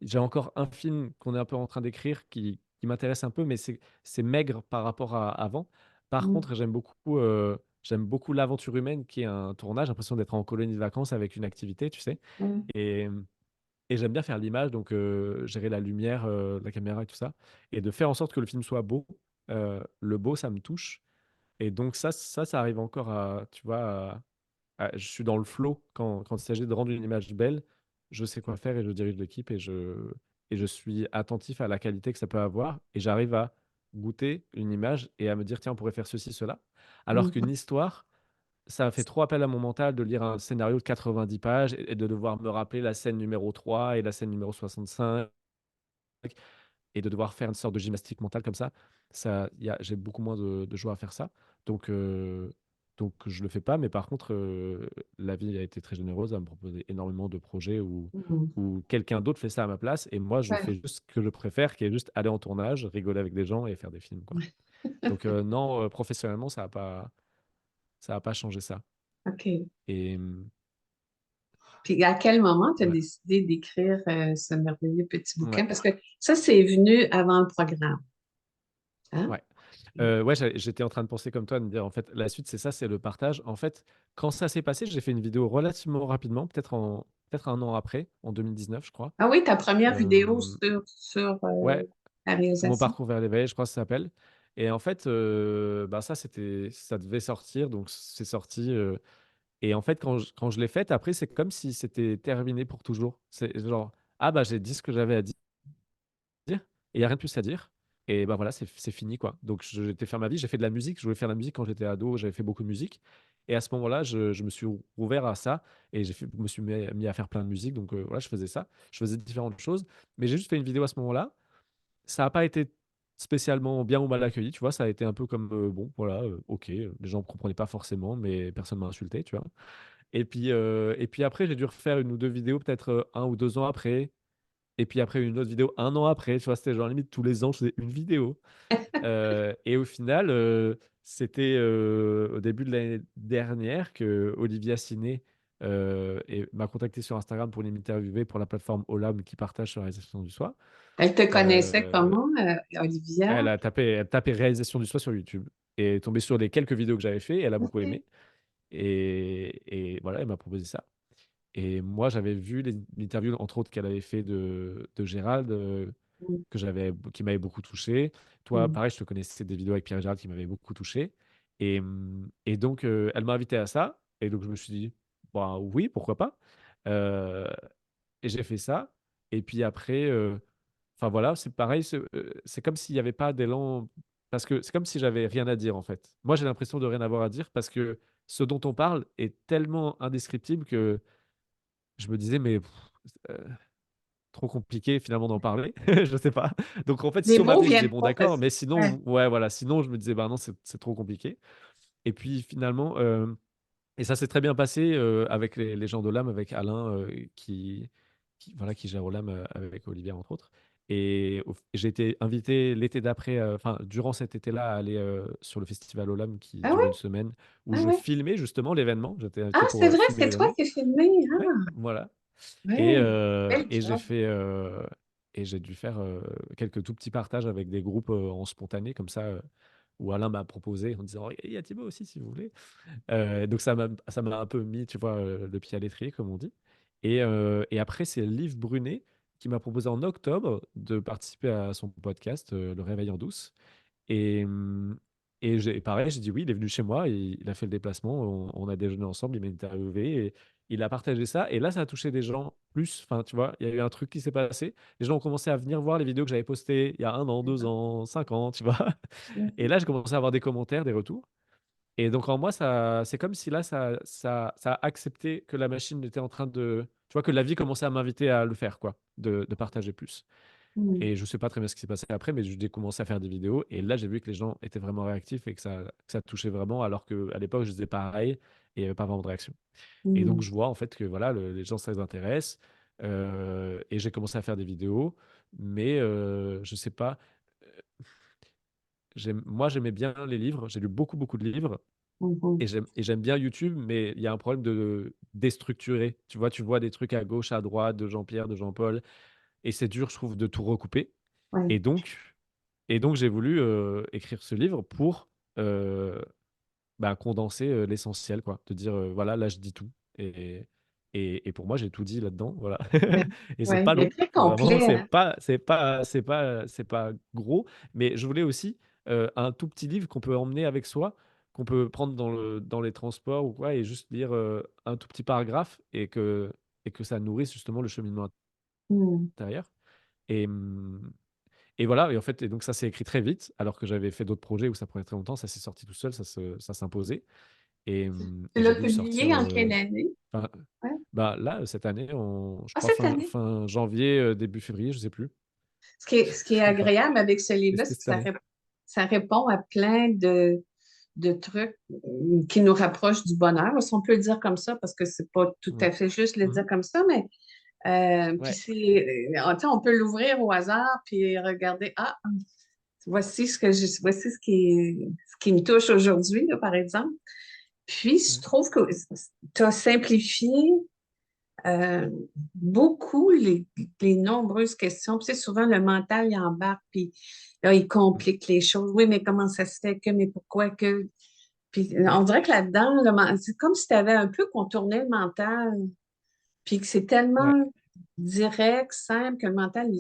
J'ai encore un film qu'on est un peu en train d'écrire qui m'intéresse un peu, mais c'est maigre par rapport à avant. Par Mm, contre, j'aime beaucoup l'aventure humaine, qui est un tournage, j'ai l'impression d'être en colonie de vacances avec une activité, tu sais. mm, Et et j'aime bien faire l'image, donc gérer la lumière, la caméra et tout ça, et de faire en sorte que le film soit beau. Le beau, ça me touche. Et donc ça arrive encore à, tu vois, je suis dans le flow quand il s'agit de rendre une image belle. Je sais quoi faire et je dirige l'équipe et je suis attentif à la qualité que ça peut avoir et j'arrive à goûter une image et à me dire, tiens, on pourrait faire ceci, cela. Alors qu'une mm, histoire, ça fait trop appel à mon mental de lire un scénario de 90 pages et de devoir me rappeler la scène numéro 3 et la scène numéro 65 et de devoir faire une sorte de gymnastique mentale comme ça. J'ai beaucoup moins de joie à faire ça. Donc, donc je le fais pas. Mais par contre, la vie a été très généreuse à me proposer énormément de projets mm. où quelqu'un d'autre fait ça à ma place et moi, je Ouais. fais juste ce que je préfère, qui est juste aller en tournage, rigoler avec des gens et faire des films, quoi. Donc, non, professionnellement, ça a pas changé ça. OK. Et Puis à quel moment tu as ouais. décidé d'écrire ce merveilleux petit bouquin? Ouais, Parce que ça, c'est venu avant le programme. Hein? ouais. Ouais, j'étais en train de penser comme toi, de me dire, en fait, la suite, c'est ça, c'est le partage. En fait, quand ça s'est passé, j'ai fait une vidéo relativement rapidement, peut-être un an après, en 2019, je crois. Ah oui, ta première vidéo Euh, sur ouais, la mon réalisation. parcours vers l'éveil, je crois que ça s'appelle. Et en fait, bah ça devait sortir, donc c'est sorti. Et en fait, quand je l'ai faite, après, c'est comme si c'était terminé pour toujours. C'est genre, ah bah j'ai dit ce que j'avais à dire. Dire et il y a rien de plus à dire et bah, voilà, c'est fini, quoi. Donc j'étais faire ma vie, j'ai fait de la musique, je voulais faire de la musique quand j'étais ado, j'avais fait beaucoup de musique et à ce moment-là, je me suis rouvert à ça et je me suis mis à faire plein de musique donc voilà, je faisais ça. Je faisais différentes choses, mais j'ai juste fait une vidéo à ce moment-là. Ça a pas été spécialement bien ou mal accueilli, tu vois? Ça a été un peu comme, bon, voilà, OK, les gens ne comprenaient pas forcément, mais personne m'a insulté, tu vois? Et puis après, j'ai dû refaire 1 ou 2 vidéos peut-être, 1 ou 2 ans après et puis après une autre vidéo 1 an après, tu vois? C'était genre limite tous les ans, je faisais une vidéo. Et au final, c'était, au début de l'année dernière que Olivia Siné, m'a contacté sur Instagram pour l'interviewer pour la plateforme Olam qui partage sur la réalisation du soi. Elle te connaissait Heu, comment, Olivia? elle a tapé réalisation du soi sur YouTube et est tombée sur les quelques vidéos que j'avais fait et elle a beaucoup OK. aimé et voilà, elle m'a proposé ça. Et moi, j'avais vu l'interview, entre autres, qu'elle avait fait de Gérald, Mm, qui m'avait beaucoup touché. Toi, mm, pareil, je te connaissais des vidéos avec Pierre et Gérald qui m'avaient beaucoup touché. Et donc, elle m'a invité à ça. Et donc, je me suis dit, bah oui, pourquoi pas. Euh, et j'ai fait ça. Et puis après, enfin voilà, c'est pareil, c'est comme s'il y avait pas d'élan parce que c'est comme si j'avais rien à dire, en fait. Moi, j'ai l'impression de rien avoir à dire parce que ce dont on parle est tellement indescriptible que je me disais: «Mais heu, trop compliqué finalement d'en parler». Je sais pas. Donc en fait, Les si on mots m'appelait, je disais: viennent «Bon pas d'accord», parce mais ouais. sinon ouais, voilà, sinon je me disais: «Bah non, c'est trop compliqué» et puis finalement, et ça s'est très bien passé, avec les gens d'Olam, avec Alain, qui voilà, qui gère Olam, avec Olivier entre autres et j'ai été invité l'été d'après, enfin durant cet été-là à aller, sur le festival Olam qui Ah durait une oui? semaine où Ah je oui? filmais justement l'événement. J'étais Ah, invité pour, c'est vrai, filmer c'est toi l'événement. qui as filmé? Ouais, Ah, voilà ouais, belle et j'ai job. fait, et j'ai dû faire, quelques tout petits partages avec des groupes, en spontané comme ça, où Alain m'a proposé en disant: «Il y a Thibaut aussi si vous voulez». Donc ça m'a un peu mis, tu vois, le pied à l'étrier comme on dit et après c'est Liv Brunet qui m'a proposé en octobre de participer à son podcast, Le Réveil en douce et j'ai pareil, j'ai dit oui, il est venu chez moi, il a fait le déplacement, on a déjeuné ensemble, il m'a interviewé et il a partagé ça et là, ça a touché des gens plus, enfin, tu vois? Il y a eu un truc qui s'est passé. Les gens ont commencé à venir voir les vidéos que j'avais postées il y a 1 an, 2 ans, 5 ans, tu vois? Et Mmh là, j'ai commencé à avoir des commentaires, des retours et donc en moi, ça c'est comme si là, ça a accepté que la machine était en train de tu vois? Que la vie commençait à m'inviter à le faire quoi, de partager plus. mh. Et je sais pas très bien ce qui s'est passé après, mais j'ai commencé à faire des vidéos et là, j'ai vu que les gens étaient vraiment réactifs et que ça touchait vraiment alors qu'à l'époque, je faisais pareil et il y avait pas vraiment de réaction. Et donc Mmh. je vois en fait que voilà, les gens ça les intéresse, et j'ai commencé à faire des vidéos, mais je sais pas, heu, moi j'aimais bien les livres, j'ai lu beaucoup, beaucoup de livres Mmh mh. et j'aime bien YouTube, mais il y a un problème de déstructurer. Tu vois des trucs à gauche, à droite, de Jean-Pierre, de Jean-Paul et c'est dur, je trouve, de tout recouper Ouais. et donc j'ai voulu, écrire ce livre pour, heu, bah, condenser, l'essentiel quoi. De dire, voilà, là je dis tout et pour moi j'ai tout dit là-dedans, voilà Ouais. et c'est Ouais, pas mais long, très vraiment complet, hein? c'est pas gros, mais je voulais aussi, un tout petit livre qu'on peut emmener avec soi, qu'on peut prendre dans les transports ou quoi et juste lire, un tout petit paragraphe et que ça nourrisse justement le cheminement Mmh. intérieur et et voilà et en fait et donc ça s'est écrit très vite, alors que j'avais fait d'autres projets où ça prenait très longtemps. Ça s'est sorti tout seul, ça s'imposait Tu et j'ai l'as dû le sortir, publié en quelle année? fin Ouais. bah, là, cette année, je Ah, crois cette fin année? fin janvier, début février, je sais plus. Ce qui est Je sais pas. agréable avec ce Mais livre-là, c'était c'est que cette année. ça répond à plein de trucs qui nous rapprochent du bonheur, si on peut le dire comme ça, parce que c'est pas tout à Ouais. fait juste le Mmh. dire comme ça, mais puis Ouais, tu sais, on peut l'ouvrir au hasard puis regarder, ah, voici ce qui me touche aujourd'hui, là, par exemple. Puis, je ouais, trouve que tu as simplifié euh, beaucoup les nombreuses questions. Puis, tu sais, souvent, le mental, il embarque, puis là, il ouais, complique les choses. Oui, mais comment ça se fait que, mais pourquoi que? Puis, ouais, on dirait que là-dedans, c'est comme si tu avais un peu contourné le mental, puis que c'est ouais, tellement direct, simple, que le mental,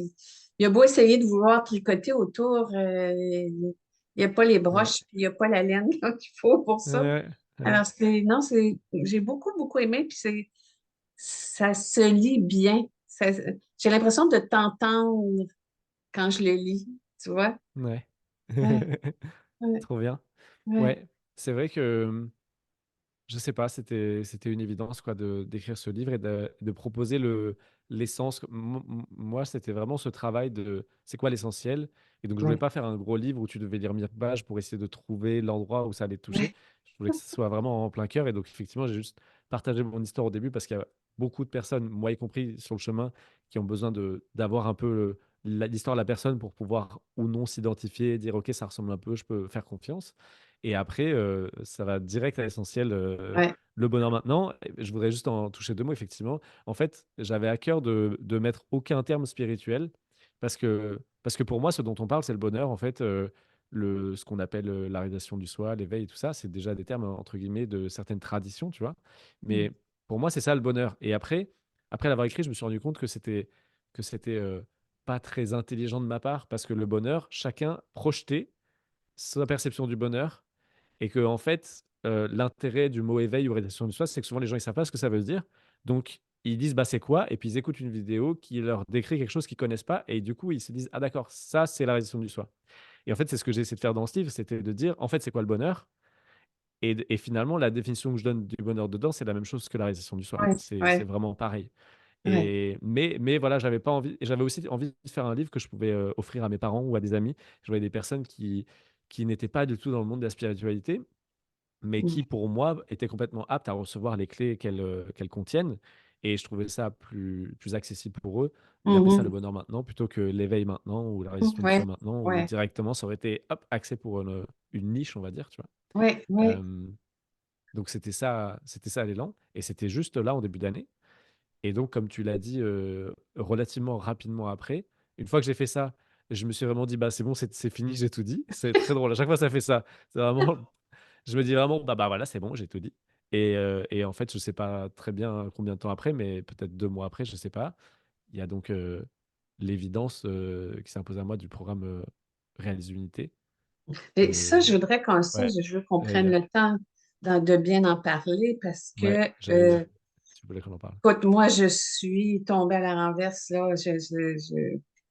il a beau essayer de vouloir tricoter autour, il n'y a pas les ouais, broches, puis il n'y a pas la laine là, qu'il faut pour ça. ouais, ouais, Alors, non, j'ai beaucoup, beaucoup aimé, puis ça se lit bien. J'ai l'impression de t'entendre quand je le lis, tu vois? ouais. Ouais, ouais, Trop bien. ouais, Ouais, c'est vrai que, je sais pas, c'était une évidence quoi de d'écrire ce livre et de proposer l'essence. Moi, c'était vraiment ce travail de c'est quoi l'essentiel? Et donc je voulais ouais, pas faire un gros livre où tu devais lire 1000 pages pour essayer de trouver l'endroit où ça allait te toucher. ouais. Je voulais que ce soit vraiment en plein cœur et donc effectivement, j'ai juste partagé mon histoire au début parce qu'il y a beaucoup de personnes, moi y compris sur le chemin, qui ont besoin d'avoir un peu l'histoire de la personne pour pouvoir ou non s'identifier, dire: «OK, ça ressemble un peu, je peux faire confiance». Et après, ça va direct à l'essentiel, Ouais. le bonheur maintenant. Et je voudrais juste en toucher 2 mots, effectivement. En fait, j'avais à cœur de mettre aucun terme spirituel parce que pour moi, ce dont on parle, c'est le bonheur. En fait, ce qu'on appelle, la réalisation du soi, l'éveil et tout ça, c'est déjà des termes, entre guillemets, de certaines traditions, tu vois? Mm, Mais pour moi, c'est ça le bonheur et après l'avoir écrit, je me suis rendu compte que c'était, pas très intelligent de ma part parce que le bonheur, chacun projetait sa perception du bonheur et que en fait, l'intérêt du mot éveil ou réalisation du soi, c'est que souvent les gens ils savent pas ce que ça veut dire. Donc ils disent, bah, c'est quoi? Et puis ils écoutent une vidéo qui leur décrit quelque chose qu'ils connaissent pas et du coup, ils se disent: «Ah d'accord, ça, c'est la réalisation du soi». Et en fait, c'est ce que j'ai essayé de faire dans ce livre, c'était de dire: «En fait, c'est quoi le bonheur?» Et finalement, la définition que je donne du bonheur dedans, c'est la même chose que la réalisation du soi. ouais, C'est ouais, vraiment pareil. ouais. Mais voilà, j'avais pas envie et j'avais aussi envie de faire un livre que je pouvais, offrir à mes parents ou à des amis. Je voyais des personnes qui n'étaient pas du tout dans le monde de la spiritualité, mais qui, Mm. pour moi, étaient complètement aptes à recevoir les clés qu'elles contiennent et je trouvais ça plus accessible pour eux d'appeler ça le Mhm. bonheur maintenant plutôt que l'éveil maintenant ou la réalisation du soi Ouais, maintenant où ouais, directement ça aurait été, hop, axé pour une niche, on va dire, tu vois? ouais, ouais. Hem, donc c'était ça l'élan et c'était juste là en début d'année et donc comme tu l'as dit, relativement rapidement après, une fois que j'ai fait ça, je me suis vraiment dit: «Bah, c'est bon, c'est fini, j'ai tout dit». C'est très drôle, à chaque fois ça fait ça. C'est vraiment je me dis vraiment: «Bah, voilà, c'est bon, j'ai tout dit» et en fait, je sais pas très bien combien de temps après, mais peut-être 2 mois après, je sais pas. Il y a donc, l'évidence, qui s'impose à moi du programme, Réalise Unité Et ça, je et voudrais ouais, je veux qu'on j'allais prenne dire. le temps de bien en parler parce Ouais, que, j'allais dire. Tu voulais qu'on en parle. écoute, moi, je suis tombée à la renverse, là.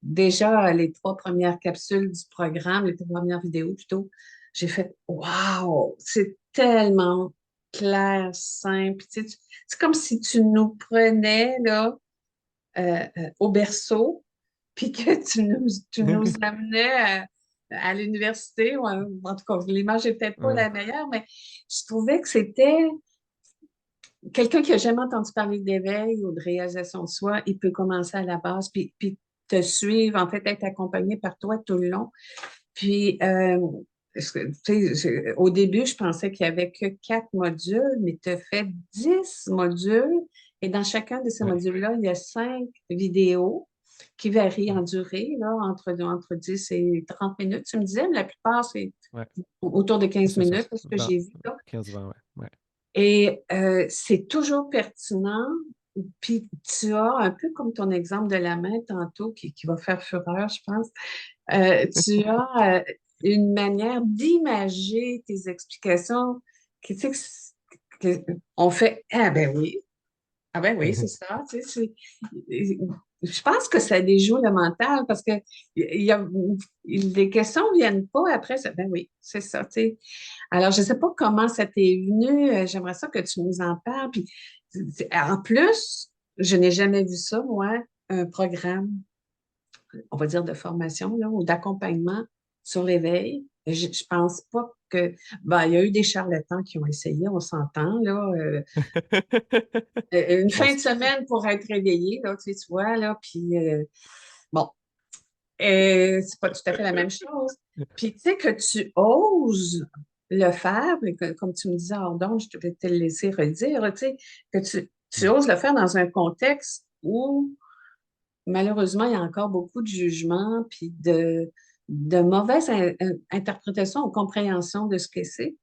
Déjà, les 3 premières capsules du programme, les 3 premières vidéos plutôt, j'ai fait, waouh, c'est tellement clair, simple. Tu sais, c'est comme si tu nous prenais, là, au berceau, puis que tu nous amenais à l'université. En tout cas, l'image n'est peut-être pas Ouais, la meilleure, mais je trouvais que c'était quelqu'un qui n'a jamais entendu parler d'éveil ou de réalisation de soi. Il peut commencer à la base, puis te suivre, en fait, être accompagné par toi tout le long. Puis, tu sais, au début, je pensais qu'il n'y avait que 4 modules, mais tu as fait 10 modules. Et dans chacun de ces ouais. modules-là, il y a 5 vidéos qui varient en durée, là, entre 10 et 30 minutes. Tu me disais, mais la plupart, c'est Ouais, autour de 15 c'est ça. minutes, c'est ce que 20, j'ai vu, là. 15-20, ouais, ouais. Et c'est toujours pertinent. Puis tu as, un peu comme ton exemple de la main tantôt, qui va faire fureur, je pense, tu as une manière d'imager tes explications qui, tu sais, on fait, ah ben oui, c'est ça. Tu sais, je pense que ça déjoue le mental parce que il y a, les questions ne viennent pas après. Ben oui, c'est ça. Tu sais. Alors, je ne sais pas comment ça t'est venu. J'aimerais ça que tu nous en parles. Puis, en plus, je n'ai jamais vu ça, moi, un programme, on va dire, de formation là, ou d'accompagnement sur l'éveil. Je pense pas que. Ben, il y a eu des charlatans qui ont essayé, on s'entend, là. Une Je fin de pense. semaine pour être réveillé, là, tu vois, là. Puis, bon, c'est pas tout à fait la même chose. Puis, tu sais, que tu oses le faire, et comme tu me disais, donc, je vais te le laisser redire, tu sais, que tu Mmh. oses le faire dans un contexte où, malheureusement, il y a encore beaucoup de jugements, puis de mauvaises interprétations ou compréhensions de ce que c'est.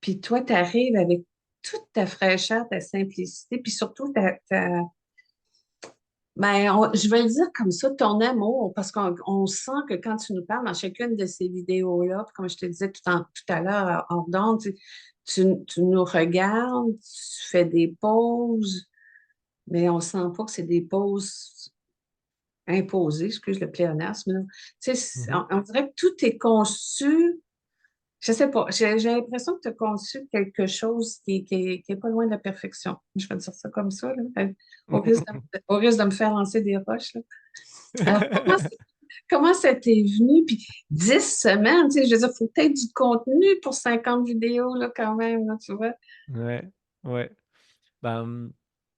Puis toi, tu arrives avec toute ta fraîcheur, ta simplicité, puis surtout je vais le dire comme ça, ton amour, parce qu'on sent que quand tu nous parles dans chacune de ces vidéos-là, puis comme je te disais tout à l'heure, hors d'onde, tu nous regardes, tu fais des pauses, mais on sent pas que c'est des pauses imposées, excuse le pléonasme, là. Tu sais, Mmh mh. on dirait que tout est conçu. Je sais pas. J'ai l'impression que tu as conçu quelque chose qui est pas loin de la perfection. Je vais dire ça comme ça, là, au risque de me faire lancer des roches, là. Alors, comment ça t'est venu? Puis 10 semaines, tu sais, je veux dire, il faut peut-être du contenu pour 50 vidéos, là, quand même, là, tu vois. Ouais, ouais. Bah,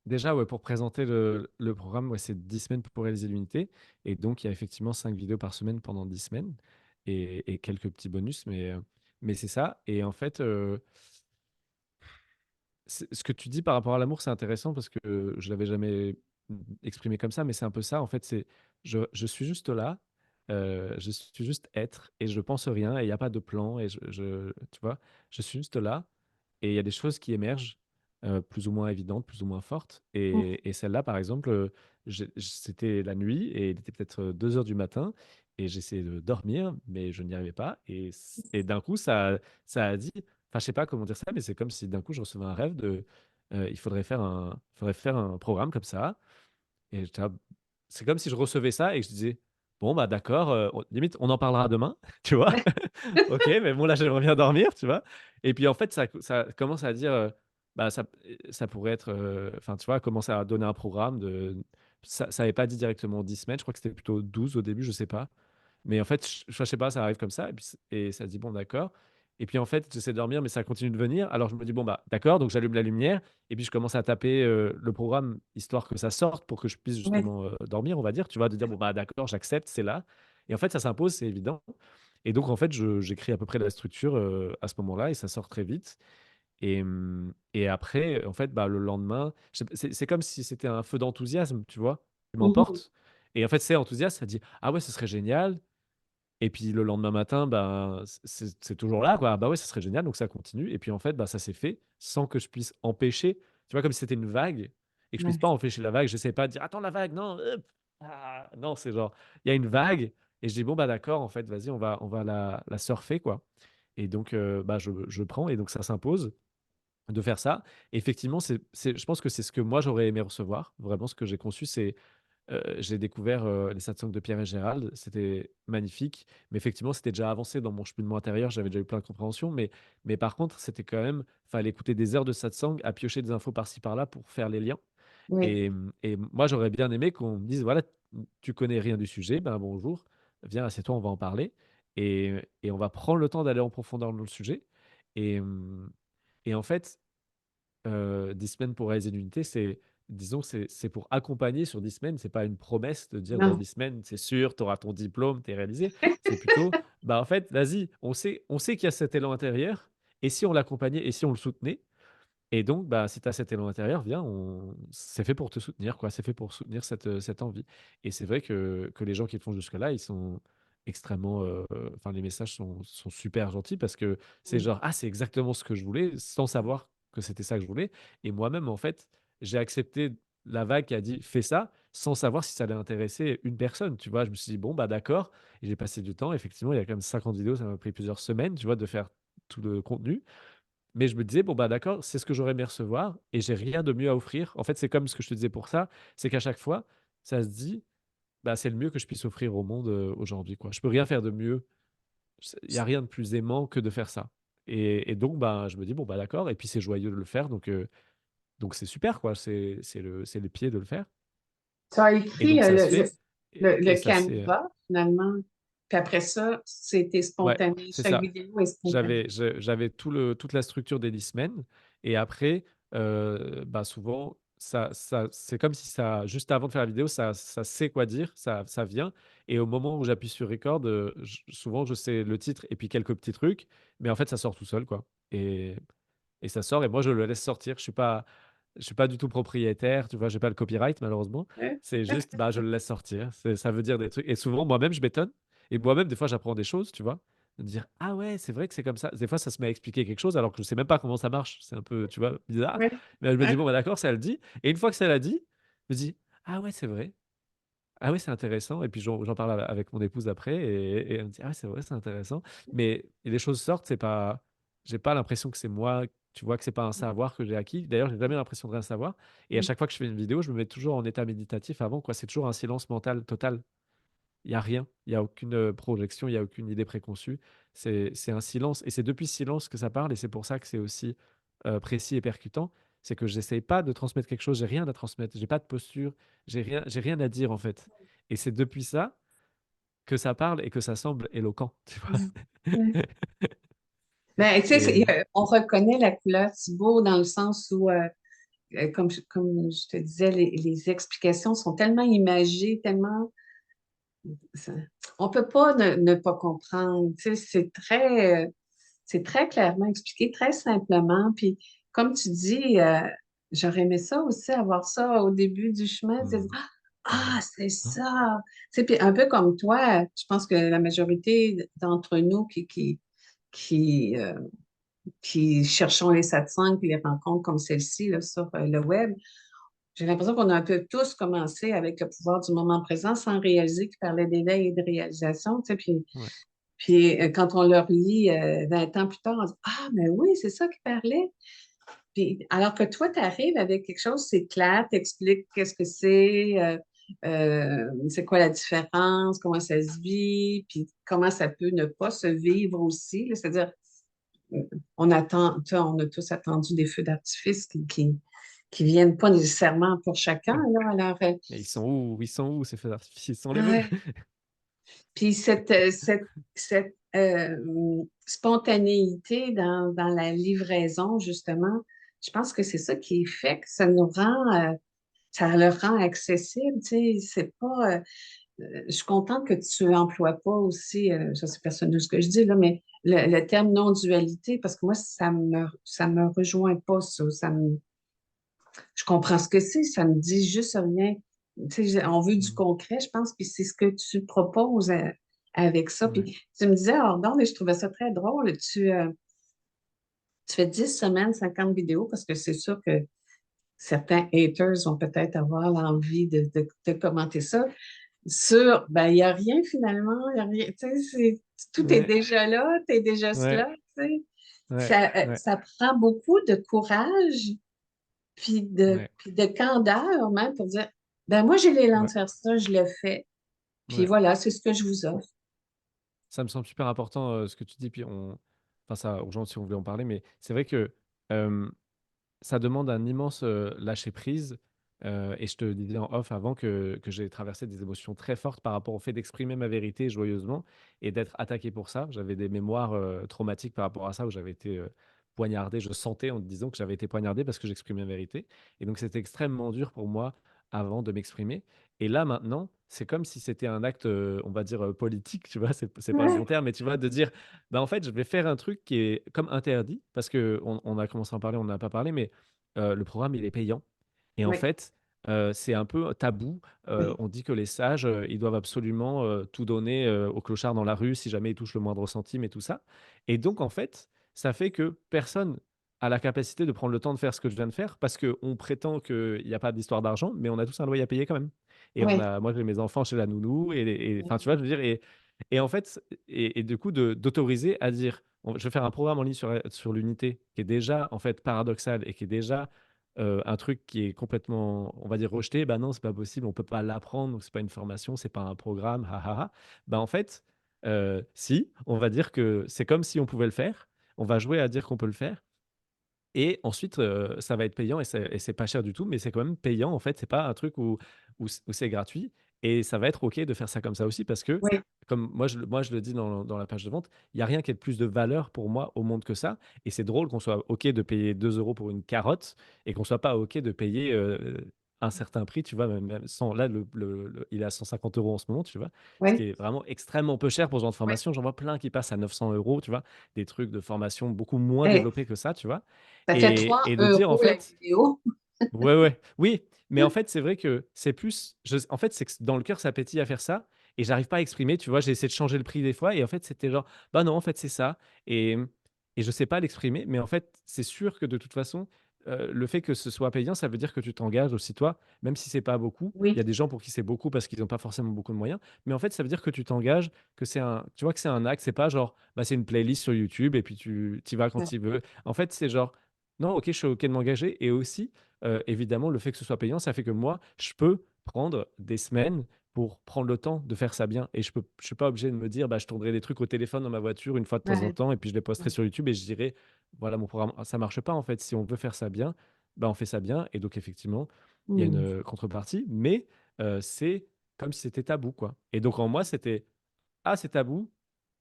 déjà, ouais, pour présenter le programme, ouais, c'est 10 semaines pour réaliser l'unité et donc il y a effectivement 5 vidéos par semaine pendant 10 semaines et quelques petits bonus mais c'est ça et en fait, ce que tu dis par rapport à l'amour, c'est intéressant parce que je l'avais jamais exprimé comme ça, mais c'est un peu ça. En fait, c'est je suis juste là, je suis juste être et je pense rien et il y a pas de plan et tu vois? Je suis juste là et il y a des choses qui émergent, plus ou moins évidentes, plus ou moins fortes et celle-là, par exemple, c'était la nuit et il était peut-être 2 heures du matin et j'essayais de dormir, mais je n'y arrivais pas et d'un coup, ça a dit enfin, je sais pas comment dire ça, mais c'est comme si d'un coup je recevais un rêve de, faudrait faire un programme comme ça. Et c'est comme si je recevais ça et que je disais, bon, bah d'accord, limite, on en parlera demain, tu vois? Ok, mais bon, là, j'aimerais bien dormir, tu vois? Et puis en fait, ça commence à dire, bah, ça pourrait être, enfin, tu vois, commencer à donner un programme ça avait pas dit directement 10 semaines, je crois que c'était plutôt 12 au début, je sais pas. Mais en fait, je sais pas, ça arrive comme ça et puis et ça se dit: «Bon d'accord» et puis en fait, j'essaie de dormir mais ça continue de venir. Alors je me dis: «Bon bah d'accord», donc j'allume la lumière et puis je commence à taper, le programme histoire que ça sorte pour que je puisse Oui. justement, dormir, on va dire, tu vois? De dire: «Bon bah d'accord, j'accepte, c'est là» et en fait, ça s'impose, c'est évident et donc en fait, j'écris à peu près la structure, à ce moment-là et ça sort très vite et après, en fait, bah, le lendemain, je sais p c'est comme si c'était un feu d'enthousiasme, tu vois? Qui Mhm. m'emporte et en fait, c'est enthousiaste, ça dit: «Ah ouais, ce serait génial», et puis le lendemain matin, ben, c'est toujours là, quoi. «Ah bah, ouais, ça serait génial», donc ça continue et puis en fait, bah, ça s'est fait sans que je puisse empêcher, tu vois? Comme si c'était une vague et que je puisse pas Ouais. empêcher la vague. J'essaie pas de dire: «Attends la vague, non, non», c'est genre, il y a une vague et je dis: «Bon, bah, d'accord, en fait, vas-y, on va la surfer, quoi» et donc bah, je prends et donc ça s'impose de faire ça. Effectivement, je pense que c'est ce que moi j'aurais aimé recevoir. Vraiment, ce que j'ai conçu, c'est j'ai découvert, les satsangs de Pierre et Gérald, c'était magnifique, mais effectivement, c'était déjà avancé dans mon cheminement intérieur, j'avais déjà eu plein de compréhensions, mais par contre, c'était quand même fallait écouter des heures de satsang, à piocher des infos par-ci par-là pour faire les liens Oui. et moi, j'aurais bien aimé qu'on me dise: «Voilà, tu connais rien du sujet, ben, bonjour, viens, assieds-toi, on va en parler et on va prendre le temps d'aller en profondeur dans le sujet» et et en fait 10 semaines pour réaliser l'unité, disons, c'est pour accompagner sur 10 semaines. C'est pas une promesse de dire: «Dans Non. 10 semaines, c'est sûr, tu auras ton diplôme, tu es réalisé». C'est plutôt, bah, en fait, vas-y, on sait qu'il y a cet élan intérieur et si on l'accompagnait et si on le soutenait? Et donc, bah, si tu as cet élan intérieur, viens, c'est fait pour te soutenir, quoi. C'est fait pour soutenir cette envie. Et c'est vrai que les gens qui le font jusque-là, ils sont extrêmement, enfin, les messages sont super gentils parce que c'est genre: «Ah, c'est exactement ce que je voulais», sans savoir que c'était ça que je voulais. Et moi-même, en fait, j'ai accepté la vague qui a dit: «Fais ça», sans savoir si ça allait intéresser une personne, tu vois? Je me suis dit: «Bon, bah, d'accord» et j'ai passé du temps. Effectivement, il y a quand même 50 vidéos, ça m'a pris plusieurs semaines, tu vois, de faire tout le contenu. Mais je me disais: «Bon, bah, d'accord, c'est ce que j'aurais aimé recevoir et j'ai rien de mieux à offrir». En fait, c'est comme ce que je te disais pour ça, c'est qu'à chaque fois, ça se dit: «Bah, c'est le mieux que je puisse offrir au monde, aujourd'hui, quoi. Je peux rien faire de mieux». Il y a rien de plus aimant que de faire ça et donc bah, je me dis: «Bon, bah, d'accord» et puis c'est joyeux de le faire donc c'est super, quoi. C'est le pied de le faire Tu as et écrit donc ça se fait et le ça se fait, Canva, finalement. Puis après ça, c'était ouais, spontané. c'est Chaque ça. vidéo est spontanée. J'avais toute la structure des 10 semaines et après, bah, souvent, ça c'est comme si ça juste avant de faire la vidéo, ça sait quoi dire, ça vient et au moment où j'appuie sur record, j souvent, je sais le titre et puis quelques petits trucs, mais en fait, ça sort tout seul, quoi et ça sort et moi, je le laisse sortir. Je suis pas du tout propriétaire, tu vois? J'ai pas le copyright malheureusement. Ouais. C'est juste, bah, je le laisse sortir. Ça veut dire des trucs et souvent moi-même je m'étonne et moi-même des fois j'apprends des choses, tu vois? De dire: «Ah ouais, c'est vrai que c'est comme ça». Des fois ça se met à expliquer quelque chose alors que je sais même pas comment ça marche. C'est un peu, tu vois, bizarre. Ouais. Mais je me dis: Ouais. «Bon, bah, d'accord, ça le dit» et une fois que ça l'a dit, je me dis: «Ah ouais, c'est vrai. Ah ouais, c'est intéressant» et puis j'en parle avec mon épouse après et elle me dit: «Ah ouais, c'est vrai, c'est intéressant». Mais les choses sortent, c'est pas j'ai pas l'impression que c'est moi, tu vois? Que c'est pas un savoir que j'ai acquis. D'ailleurs, j'ai jamais l'impression de rien savoir et à chaque fois que je fais une vidéo, je me mets toujours en état méditatif avant, quoi. C'est toujours un silence mental total. Il y a rien, il y a aucune, projection, il y a aucune idée préconçue. C'est un silence et c'est depuis ce silence que ça parle et c'est pour ça que c'est aussi, précis et percutant. C'est que j'essaye pas de transmettre quelque chose, j'ai rien à transmettre, j'ai pas de posture, j'ai rien à dire, en fait et c'est depuis ça que ça parle et que ça semble éloquent, tu vois? Ouais. Ouais. Ben, tu sais, Et on reconnaît la couleur Thibaut dans le sens où, comme je te disais, les explications sont tellement imagées, tellement ça- on peut pas ne pas comprendre. Tu sais, c'est très clairement expliqué, très simplement. Puis, comme tu dis, j'aurais aimé ça aussi, avoir ça au début du chemin. C'est, mmh. c'est ça. Tu sais, puis un peu comme toi, je pense que la majorité d'entre nous qui, euh, qui cherchons les satsangs puis les rencontres comme celle-ci là, sur le web, j'ai l'impression qu'on a un peu tous commencé avec le pouvoir du moment présent sans réaliser qu'il parlait d'éveil et de réalisation. Tu sais, Ouais. puis quand on leur lit 20 ans plus tard, on dit: Ah, mais oui, c'est ça qu'il parlait. Alors que toi, tu arrives avec quelque chose, c'est clair, t'expliques qu'est-ce que c'est quoi la différence, comment ça se vit, puis comment ça peut ne pas se vivre aussi, là. C'est-à-dire, euh, on attend, tu sais, on a tous attendu des feux d'artifice qui viennent pas nécessairement pour chacun, là. Alors, Mais ils sont où ces feux d'artifice? Ils sont les vœux. ouais. Puis cette spontanéité dans la livraison, justement, je pense que c'est ça qui fait que ça le rend accessible, tu sais, c'est pas, je suis contente que tu emploies pas aussi, je sais personne de ce que je dis là, mais le terme non-dualité, parce que moi, ça me rejoint pas, ça, je comprends ce que c'est, ça me dit juste rien. Tu sais, on veut du Mm. concret, je pense, puis c'est ce que tu proposes avec ça. Ouais. Puis tu me disais, oh non, mais je trouvais ça très drôle. Tu fais 10 semaines, 50 vidéos, parce que c'est sûr que certains haters vont peut-être avoir l'envie de commenter ça. Ben, il n'y a rien finalement, il y a rien. Tu sais, tout est Ouais, déjà là, tu es déjà ouais, cela. Tu sais. ouais, ouais, Ça prend beaucoup de courage ouais, puis de candeur même pour dire, ben moi, j'ai l'élan de ouais, faire ça, je le fais. Puis ouais. voilà, c'est ce que je vous offre. Ça me semble super important ce que tu dis, puis enfin ça urgent si on voulait en parler, mais c'est vrai que euh, ça demande un immense lâcher prise. Et je te disais en off avant que j'ai traversé des émotions très fortes par rapport au fait d'exprimer ma vérité joyeusement et d'être attaqué pour ça. J'avais des mémoires traumatiques par rapport à ça où j'avais été poignardé. Je sentais en disant que j'avais été poignardé parce que j'exprimais ma vérité. Et donc c'était extrêmement dur pour moi avant de m'exprimer. Et là maintenant, c'est comme si c'était un acte, on va dire, politique, tu vois, c'est pas le bon Ouais, terme, mais tu vois, de dire, bah en fait, je vais faire un truc qui est comme interdit, parce qu'on a commencé à en parler, on n'en a pas parlé, mais le programme, il est payant. Et en oui, fait, c'est un peu tabou. oui, On dit que les sages, ils doivent absolument tout donner aux clochards dans la rue si jamais ils touchent le moindre centime et tout ça. Et donc, en fait, ça fait que personne a la capacité de prendre le temps de faire ce que je viens de faire parce qu'on prétend qu'il n'y a pas d'histoire d'argent, mais on a tous un loyer à payer quand même. Et oui, moi, j'ai mes enfants chez la nounou. Enfin, tu vois, je veux dire, et en fait, et du coup, d'autoriser à dire, je vais faire un programme en ligne sur l'unité qui est déjà, en fait, paradoxal et qui est déjà un truc qui est complètement, on va dire, rejeté, bah non, c'est pas possible, on peut pas l'apprendre, donc c'est pas une formation, c'est pas un programme, ha ha ha. Bah en fait, si, on va dire que c'est comme si on pouvait le faire, on va jouer à dire qu'on peut le faire, et ensuite, ça va être payant et c'est pas cher du tout, mais c'est quand même payant en fait, c'est pas un truc où c'est gratuit et ça va être OK de faire ça comme ça aussi parce que, oui, comme moi je le dis dans la page de vente, il y a rien qui ait de plus de valeur pour moi au monde que ça et c'est drôle qu'on soit OK de payer 2 € pour une carotte et qu'on soit pas OK de payer, un certain prix, tu vois? Même sans là, il est à 150 € en ce moment, tu vois? Ce qui oui, est vraiment extrêmement peu cher pour ce genre de oui. formation. J'en vois plein qui passent à 900 €, tu vois? Des trucs de formation beaucoup moins Hey, développés que ça, tu vois? ça fait Et 3 de dire en euros la fait vidéo. ouais, ouais, oui, mais en fait, c'est vrai que c'est plus en fait, c'est que dans le cœur, ça pétille à faire ça et j'arrive pas à exprimer, tu vois? J'ai essayé de changer le prix des fois et en fait, c'était genre: «Bah non, en fait, c'est ça» et et je sais pas l'exprimer, mais en fait, c'est sûr que de toute façon, le fait que ce soit payant, ça veut dire que tu t'engages aussi toi, même si c'est pas beaucoup. Il y Oui, a des gens pour qui c'est beaucoup parce qu'ils ont pas forcément beaucoup de moyens, mais en fait, ça veut dire que tu t'engages, que c'est un tu vois que c'est un acte, c'est pas genre, bah, c'est une playlist sur YouTube et puis tu y vas quand ouais, tu veux. En fait, c'est genre: «Non, OK, je suis OK de m'engager» et aussi, évidemment, le fait que ce soit payant, ça fait que moi, je peux prendre des semaines pour prendre le temps de faire ça bien et je suis pas obligé de me dire: «Bah, je tournerai des trucs au téléphone dans ma voiture une fois de temps en ouais, temps et puis je les posterai ouais. sur YouTube et je dirai: "Voilà mon programme"». Ça marche pas en fait. Si on veut faire ça bien, bah, on fait ça bien et donc effectivement, il y a une, Hmm. contrepartie, mais c'est comme si c'était tabou, quoi et donc en moi, c'était: «Ah, c'est tabou?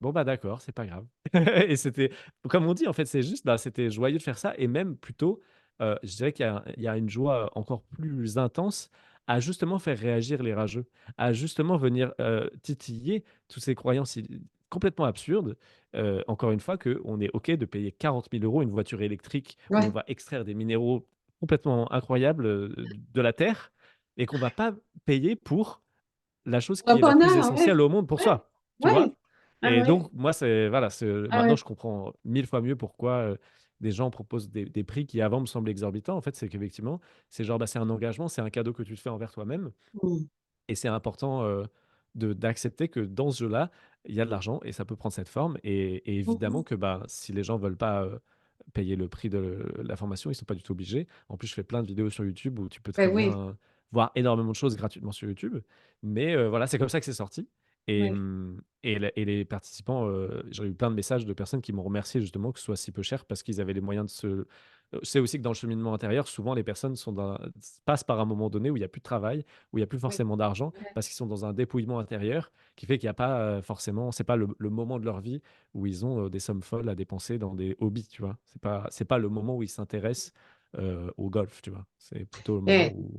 Bon, bah, d'accord, c'est pas grave» et c'était comme on dit, en fait, c'est juste, bah, c'était joyeux de faire ça et même plutôt, je dirais qu'il y a une joie encore plus intense à justement faire réagir les rageux, à justement venir, titiller toutes ces croyances complètement absurdes. Encore une fois, qu'on est OK de payer 40 000 € une voiture électrique où on Ouais. va extraire des minéraux complètement incroyables, de la terre et qu'on va pas payer pour la chose Un qui est la plus bonheur, ouais, essentielle au monde pour ouais, soi, tu ouais. vois? Ah Et ouais, donc moi, c'est voilà, ah maintenant ouais. je comprends 1000 fois mieux pourquoi, des gens proposent des prix qui avant me semblaient exorbitants. En fait, c'est qu'effectivement, c'est genre, bah, c'est un engagement, c'est un cadeau que tu te fais envers toi-même Hmm. et c'est important, de d'accepter que dans ce jeu-là, il y a de l'argent et ça peut prendre cette forme et évidemment Mhm. que, bah, si les gens veulent pas, payer le prix de la formation, ils sont pas du tout obligés. En plus, je fais plein de vidéos sur YouTube où tu peux très Ben oui, bien voir énormément de choses gratuitement sur YouTube. Mais voilà, c'est comme ça que c'est sorti. oui, Et les participants, j'ai eu plein de messages de personnes qui m'ont remercié justement que ce soit si peu cher parce qu'ils avaient les moyens de se. C'est aussi que dans le cheminement intérieur, souvent les personnes passent par un moment donné où il n'y a plus de travail, où il n'y a plus oui. forcément d'argent, Ouais. parce qu'ils sont dans un dépouillement intérieur qui fait qu'il n'y a pas forcément, c'est pas le moment de leur vie où ils ont des sommes folles à dépenser dans des hobbies, tu vois. C'est pas le moment où ils s'intéressent au golf, tu vois. C'est plutôt le moment Et où.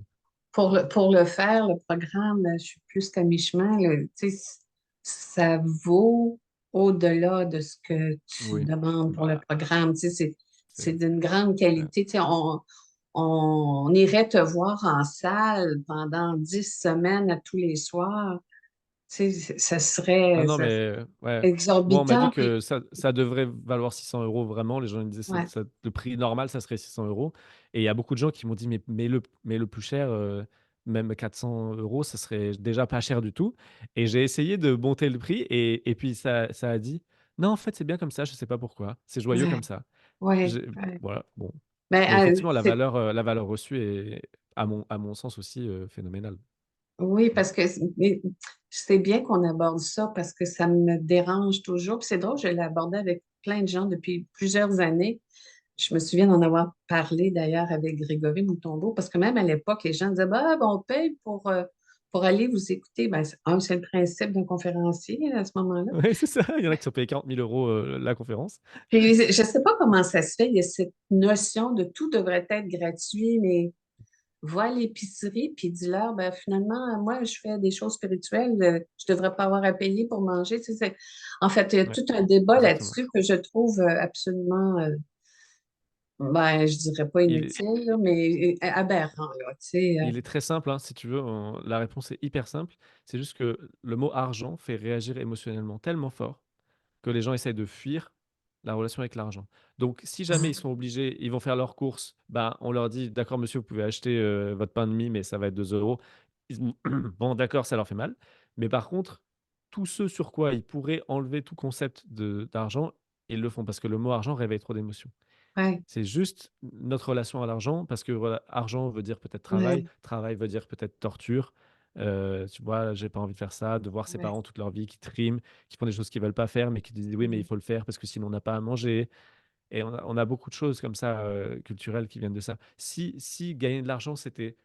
pour le faire, le programme, je suis plus qu'à mi-chemin. Là. Tu sais, ça vaut au-delà de ce que tu Oui. demandes pour le Bah, programme. Tu sais, c'est c'est. d'une grande Ouais. qualité. Tu sais, on irait te voir en salle pendant 10 semaines à tous les soirs. Tu sais, ça Ah serait non, mais ouais. Moi, on m'a dit exorbitant. que Puis, ça devrait valoir 600 euros vraiment. Les gens ils me disaient ouais, le prix normal, ça serait 600 euros. Et il y a beaucoup de gens qui m'ont dit, mais le plus cher, même 400 euros, ça serait déjà pas cher du tout. Et j'ai essayé de monter le prix et puis ça a dit, non, en fait, c'est bien comme ça, je sais pas pourquoi. C'est joyeux ouais, comme ça. ouais, J'ai- ouais. Voilà, bon. Mais Mais effectivement, la valeur reçue est, à mon sens aussi, phénoménale. oui, Mm. parce que mais c'est bien qu'on aborde ça parce que ça me dérange toujours. Puis c'est drôle, je l'ai abordé avec plein de gens depuis plusieurs années. Je me souviens d'en avoir parlé d'ailleurs avec Grégory Moutonbeau parce que même à l'époque, les gens disaient bah, ben, on paye pour aller vous écouter. Ben, c'est le principe d'un conférencier à ce moment-là. Oui, c'est ça. Il y en a qui sont payés 40 000 euros la conférence. Puis je ne sais pas comment ça se fait. Il y a cette notion de tout devrait être gratuit, mais va à l'épicerie puis dis-leur, ben, finalement, moi, je fais des choses spirituelles, je ne devrais pas avoir à payer pour manger. Tu sais, en fait, il y a Ouais, tout un débat exactement. là-dessus que je trouve absolument, ben, je dirais pas Il est, inutile, là, mais aberrant, là, tu sais. il est très simple, hein, si tu veux. La réponse est hyper simple. C'est juste que le mot argent fait réagir émotionnellement tellement fort que les gens essayent de fuir la relation avec l'argent. Donc, si jamais ils sont obligés, ils vont faire leurs courses, ben, on leur dit, d'accord, monsieur, vous pouvez acheter votre pain de mie, mais ça va être 2 euros. Bon, d'accord, ça leur fait mal. Mais par contre, tous ceux sur quoi ils pourraient enlever tout concept d'argent, ils le font parce que le mot argent réveille trop d'émotions. Ouais, C'est juste notre relation à l'argent, parce que voilà, argent veut dire peut-être travail, ouais, travail veut dire peut-être torture. Tu vois, j'ai pas envie de faire ça, de voir ses ouais. parents toute leur vie qui triment, qui font des choses qu'ils veulent pas faire, mais qui disent oui, mais il Mhm. faut le faire parce que sinon on n'a pas à manger. Et on a beaucoup de choses comme ça culturelles qui viennent de ça. Si gagner de l'argent, c'était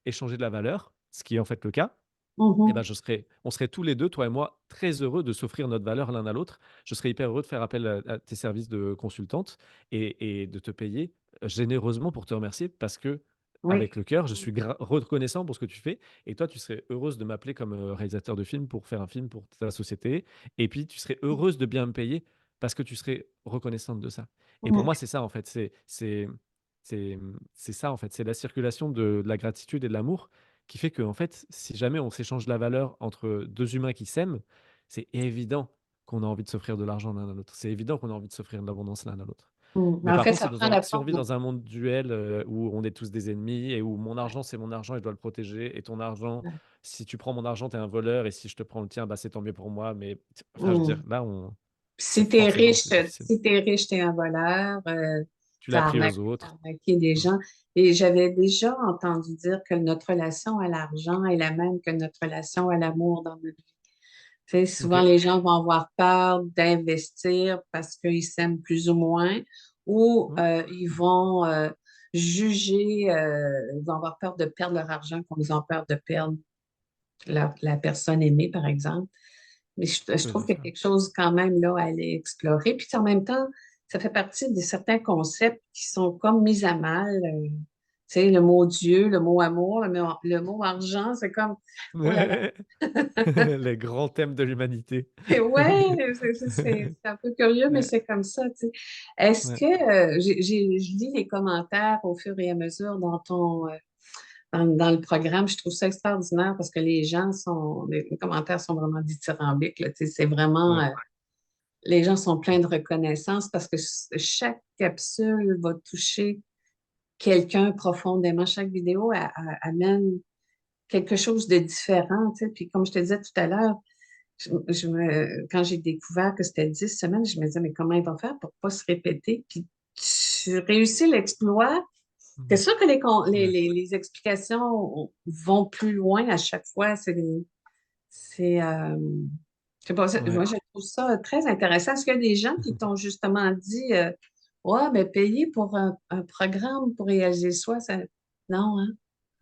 échanger de la valeur, ce qui est en fait le cas, eh ben, Mhm. on serait tous les deux, toi et moi, très heureux de s'offrir notre valeur l'un à l'autre. Je serais hyper heureux de faire appel à tes services de consultante et de te payer généreusement pour te remercier parce que, Oui. avec le cœur, je suis reconnaissant pour ce que tu fais. Et toi, tu serais heureuse de m'appeler comme réalisateur de film pour faire un film pour ta société. Et puis, tu serais heureuse de bien me payer parce que tu serais reconnaissante de ça. Et pour Mhm. moi, c'est ça, en fait. C'est ça, en fait. C'est la circulation de la gratitude et de l'amour qui fait que, en fait, si jamais on s'échange de la valeur entre deux humains qui s'aiment, c'est évident qu'on a envie de s'offrir de l'argent l'un à l'autre. C'est évident qu'on a envie de s'offrir de l'abondance l'un à l'autre. Mhm. Mais Mais en par fait, contre, ça prend la si on vit forme. dans un monde duel où on est tous des ennemis et où mon Ouais, argent, c'est mon argent et je dois le protéger, et ton argent, ouais. si tu prends mon argent, tu es un voleur, et si je te prends le tien, bah, c'est tant mieux pour moi. Mais enfin, je veux dire, Mhm. là, Si t'es forcément, riche, c'est difficile. si t'es riche, t'es un voleur, Tu l'as t'as pris aux t'as autres. arnaqué des Mm. gens. Et j'avais déjà entendu dire que notre relation à l'argent est la même que notre relation à l'amour dans notre vie. Tu sais, Ok. souvent, les gens vont avoir peur d'investir parce qu'ils s'aiment plus ou moins, ou Mm. ils vont juger, ils vont avoir peur de perdre leur argent comme ils ont peur de perdre la personne aimée, par exemple. Mais je Ouais, trouve c'est qu'il y a ça. quelque chose quand même là à aller explorer. Puis en même temps, ça fait partie de certains concepts qui sont comme mis à mal. Tu sais, le mot Dieu, le mot amour, le mot argent, c'est comme, oh là là. Les grands thèmes de l'humanité. Et ouais, c'est un peu curieux, mais Ouais, c'est comme ça, tu sais. Est-ce ouais. que, je lis les commentaires au fur et à mesure dans le programme, je trouve ça extraordinaire parce que les commentaires sont vraiment dithyrambiques, là, tu sais, c'est vraiment, Ouais. les gens sont pleins de reconnaissance parce que chaque capsule va toucher quelqu'un profondément. Chaque vidéo amène quelque chose de différent, tu sais. Puis comme je te disais tout à l'heure, quand j'ai découvert que c'était 10 semaines, je me disais, mais comment ils vont faire pour pas se répéter? Puis tu réussis l'exploit. C'est Mhm. sûr que Ouais, les explications vont plus loin à chaque fois. C'est, je sais pas, ouais. moi, je trouve ça très intéressant. Est-ce qu'il y a des gens qui t'ont justement dit, ouais, mais payer pour un programme pour réaliser soi, ça... Non, hein?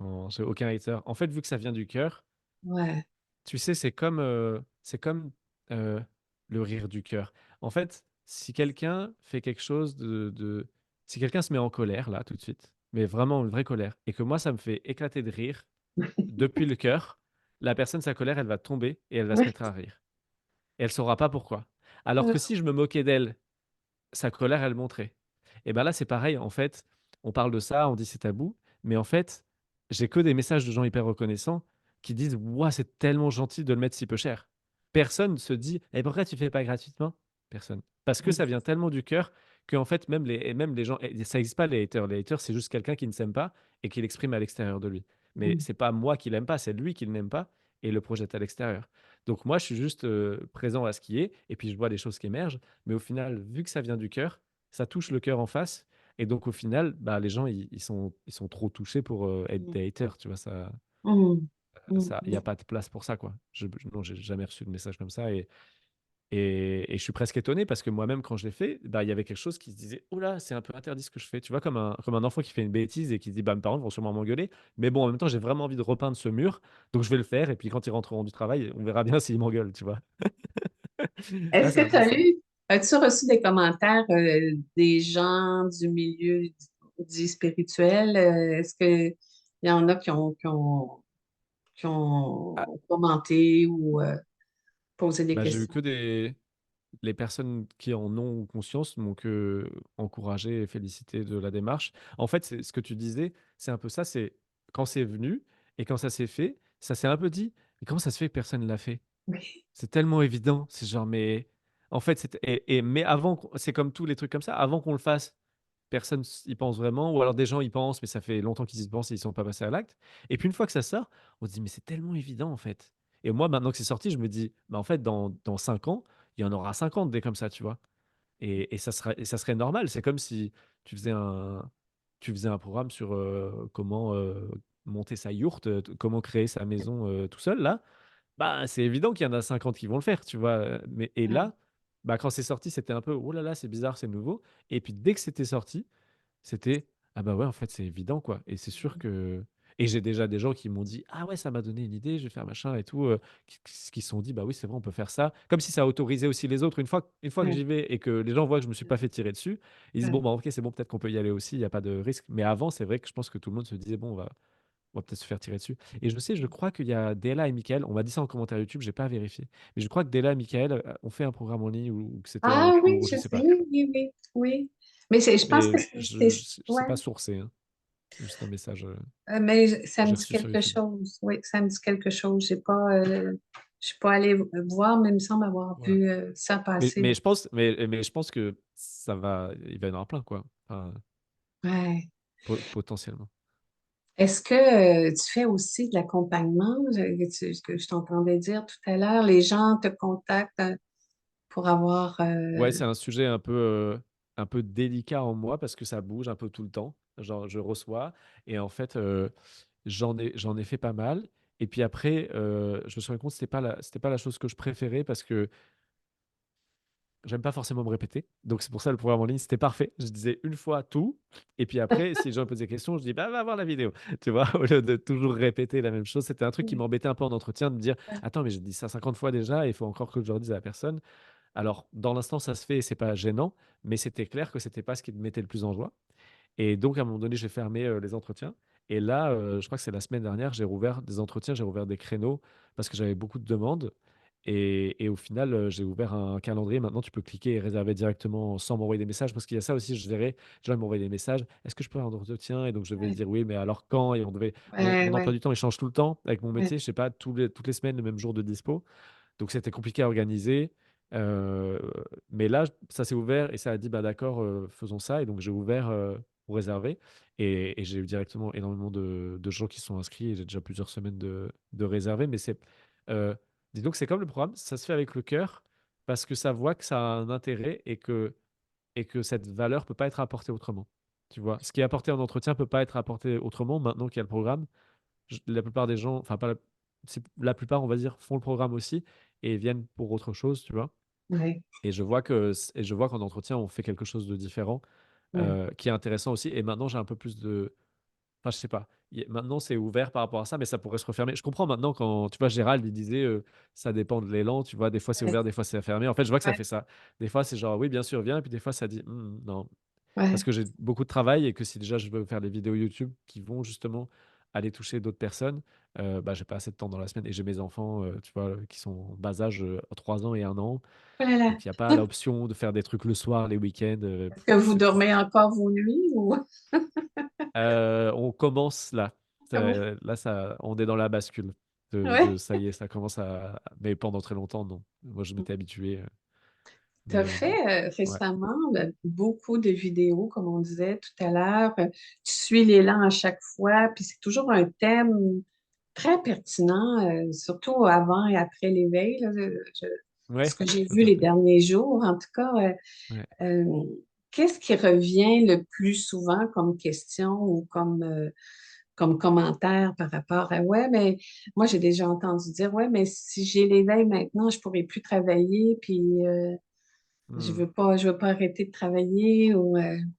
Non, j'ai aucun hater. En fait, vu que ça vient du cœur, Ouais. tu sais, c'est comme euh, le rire du cœur. En fait, si quelqu'un fait quelque chose si quelqu'un se met en colère, là, tout de suite, mais vraiment une vraie colère, et que moi, ça me fait éclater de rire depuis le cœur, la personne, sa colère, elle va tomber et elle va se Oui. mettre à rire. Et elle saura pas pourquoi. Alors que si je me moquais d'elle, sa colère, elle montrait. Et ben là, c'est pareil. En fait, on parle de ça, on dit c'est tabou, mais en fait, j'ai que des messages de gens hyper reconnaissants qui disent ouah, c'est tellement gentil de le mettre si peu cher. Personne se dit et pourquoi tu fais pas gratuitement? Personne. Parce que ça vient tellement du cœur que en fait, même les gens, et ça n'existe pas les haters. Les haters, c'est juste quelqu'un qui ne s'aime pas et qui l'exprime à l'extérieur de lui. Mais c'est pas moi qui l'aime pas, c'est lui qui ne l'aime pas et le projette à l'extérieur. Donc moi, je suis juste présent à ce qui est et puis je vois les choses qui émergent. Mais au final, vu que ça vient du cœur, ça touche le cœur en face. Et donc, au final, bah, les gens, ils sont trop touchés pour être des haters. Tu vois, Mhm. Mhm. il n'y a pas de place pour ça, quoi. Non, j'ai jamais reçu de message comme ça. Et je suis presque étonné parce que moi-même, quand je l'ai fait, bah, il y avait quelque chose qui se disait, oh là, c'est un peu interdit ce que je fais. Tu vois, comme un enfant qui fait une bêtise et qui se dit, bah, mes parents vont sûrement m'engueuler. Mais bon, en même temps, j'ai vraiment envie de repeindre ce mur. Donc, je vais le faire. Et puis, quand ils rentreront du travail, on verra bien s'ils m'engueulent, tu vois. Là, Est-ce c'est que un tu peu as ça. eu, as-tu reçu des commentaires des gens du milieu dit spirituel? Est-ce qu'il y en a qui Ah, ont commenté ou posé des bah, j'ai eu questions? que des, les personnes qui en ont conscience m'ont que encouragé et félicité de la démarche. En fait, c'est ce que tu disais, c'est un peu ça, c'est quand c'est venu et quand ça s'est fait, ça s'est un peu dit, mais comment ça se fait que personne ne l'a fait? Oui. C'est tellement évident, c'est genre, mais en fait, mais avant, c'est comme tous les trucs comme ça, avant qu'on le fasse, personne y pense vraiment, ou alors des gens y pensent, mais ça fait longtemps qu'ils y pensent et ils sont pas passés à l'acte. Et puis une fois que ça sort, on se dit, mais c'est tellement évident en fait. Et moi, maintenant que c'est sorti, je me dis, bah en fait, dans 5 ans, il y en aura 50 des comme ça, tu vois. Et ça serait normal. C'est comme si tu faisais tu faisais un programme sur comment monter sa yourte, comment créer sa maison tout seul, là. Bah, c'est évident qu'il y en a 50 qui vont le faire, tu vois. Et Ouais. là, bah, quand c'est sorti, c'était un peu, oh là là, c'est bizarre, c'est nouveau. Et puis dès que c'était sorti, c'était, ah bah ouais, en fait, c'est évident, quoi. Et c'est sûr que. Et j'ai déjà des gens qui m'ont dit, ah ouais, ça m'a donné une idée, je vais faire machin et tout, qui se sont dit, bah oui, c'est vrai, on peut faire ça. Comme si ça autorisait aussi les autres. Une fois que Ouais. j'y vais et que les gens voient que je me suis pas fait tirer dessus, ils disent, bon, Ouais. bah ok, c'est bon, peut-être qu'on peut y aller aussi, il n'y a pas de risque. Mais avant, c'est vrai que je pense que tout le monde se disait, bon, on va peut-être se faire tirer dessus. Et je sais, je crois qu'il y a Della et Michael, on m'a dit ça en commentaire YouTube, j'ai pas vérifié. Mais je crois que Della et Michael ont fait un programme en ligne ou que c'était en Ah oui, cours, je je sais sais, pas. oui, oui, oui, oui. Mais je pense que Mais je ouais. sais pas sourcer, hein. C'est juste un message Mais ça que me j'ai dit reçu sur quelque YouTube. chose. Oui, ça me dit quelque chose. Je suis pas allée voir, mais il me semble avoir Voilà. vu ça passer. Mais je pense que ça va, il va y en avoir plein, quoi. Enfin, Ouais. potentiellement. Est-ce que tu fais aussi de l'accompagnement? Ce que je t'entendais dire tout à l'heure, les gens te contactent pour avoir... Ouais, c'est un sujet un peu délicat en moi parce que ça bouge un peu tout le temps. Genre, je reçois et en fait, j'en ai fait pas mal. Et puis après, je me suis rendu compte que c'était pas la chose que je préférais parce que j'aime pas forcément me répéter. Donc c'est pour ça le programme en ligne, c'était parfait. Je disais une fois tout. Et puis après, si les gens me posaient des questions, je dis, bah, va voir la vidéo. Tu vois, au lieu de toujours répéter la même chose. C'était un truc qui Oui, m'embêtait un peu en entretien de me dire, ouais, attends, mais j'ai dit ça 50 fois déjà, et il faut encore que je le dise à la personne. Alors, dans l'instant, ça se fait et c'est pas gênant, mais c'était clair que c'était pas ce qui me mettait le plus en joie. Et donc, à un moment donné, j'ai fermé les entretiens. Et là, je crois que c'est la semaine dernière, j'ai rouvert des entretiens, j'ai rouvert des créneaux parce que j'avais beaucoup de demandes. Et au final, j'ai ouvert un calendrier. Maintenant, tu peux cliquer et réserver directement sans m'envoyer des messages parce qu'il y a ça aussi, je verrais, les gens ils m'envoyaient des messages. Est-ce que je peux avoir un entretien? Et donc, je devais ouais, dire oui, mais alors quand? Et on devait. ouais, Mon emploi ouais, du temps, il change tout le temps avec mon ouais, métier. Je sais pas, toutes les semaines, le même jour de dispo. Donc c'était compliqué à organiser. Heu, mais là, ça s'est ouvert et ça a dit: «Bah, d'accord, faisons ça» et donc j'ai ouvert, pour réserver et j'ai eu directement énormément de gens qui sont inscrits et j'ai déjà plusieurs semaines de réservés. Mais heu, dis donc c'est comme le programme, ça se fait avec le cœur parce que ça voit que ça a un intérêt et que et que cette valeur peut pas être apportée autrement. Tu vois? Ce qui est apporté en entretien peut pas être apporté autrement maintenant qu'il y a le programme. La plupart des gens, enfin pas la plupart, on va dire, font le programme aussi et viennent pour autre chose, tu vois? Ouais, Et je vois qu'en entretien, on fait quelque chose de différent, ouais, qui est intéressant aussi. Et maintenant, j'ai un peu plus de, enfin, je sais pas. Maintenant, c'est ouvert par rapport à ça, mais ça pourrait se refermer. Je comprends maintenant quand, tu vois, Gérald, il disait, ça dépend de l'élan, tu vois, des fois c'est ouais, ouvert, des fois c'est fermé. En fait, je vois que ça ouais, fait ça. Des fois, c'est genre, oui, bien sûr, viens, et puis des fois, ça dit, non, parce ouais. que j'ai beaucoup de travail et que si déjà je veux faire des vidéos YouTube qui vont justement aller toucher d'autres personnes, bah, j'ai pas assez de temps dans la semaine et j'ai mes enfants, tu vois, qui sont en bas âge, 3 ans et 1 an. Oh là là. Donc il y a pas l'option de faire des trucs le soir, les week-ends, Est-ce que vous c'est dormez encore vos nuits ou on commence là. comment? Là, ça on est dans la bascule de Ouais. ça y est, ça commence à, mais pendant très longtemps, non. Moi, je m'étais habitué, Tu as mais fait ouais. récemment là, beaucoup de vidéos, comme on disait tout à l'heure. Tu suis l'élan à chaque fois, puis c'est toujours un thème très pertinent, surtout avant et après l'éveil, là. Ce Ouais, que j'ai tout vu à les fait. derniers jours, en tout cas, Ouais. euh, qu'est-ce qui revient le plus souvent comme question ou comme commentaire par rapport à ouais, mais moi j'ai déjà entendu dire ouais, mais si j'ai l'éveil maintenant, je pourrais plus travailler, puis Mmh. je veux pas arrêter de travailler ou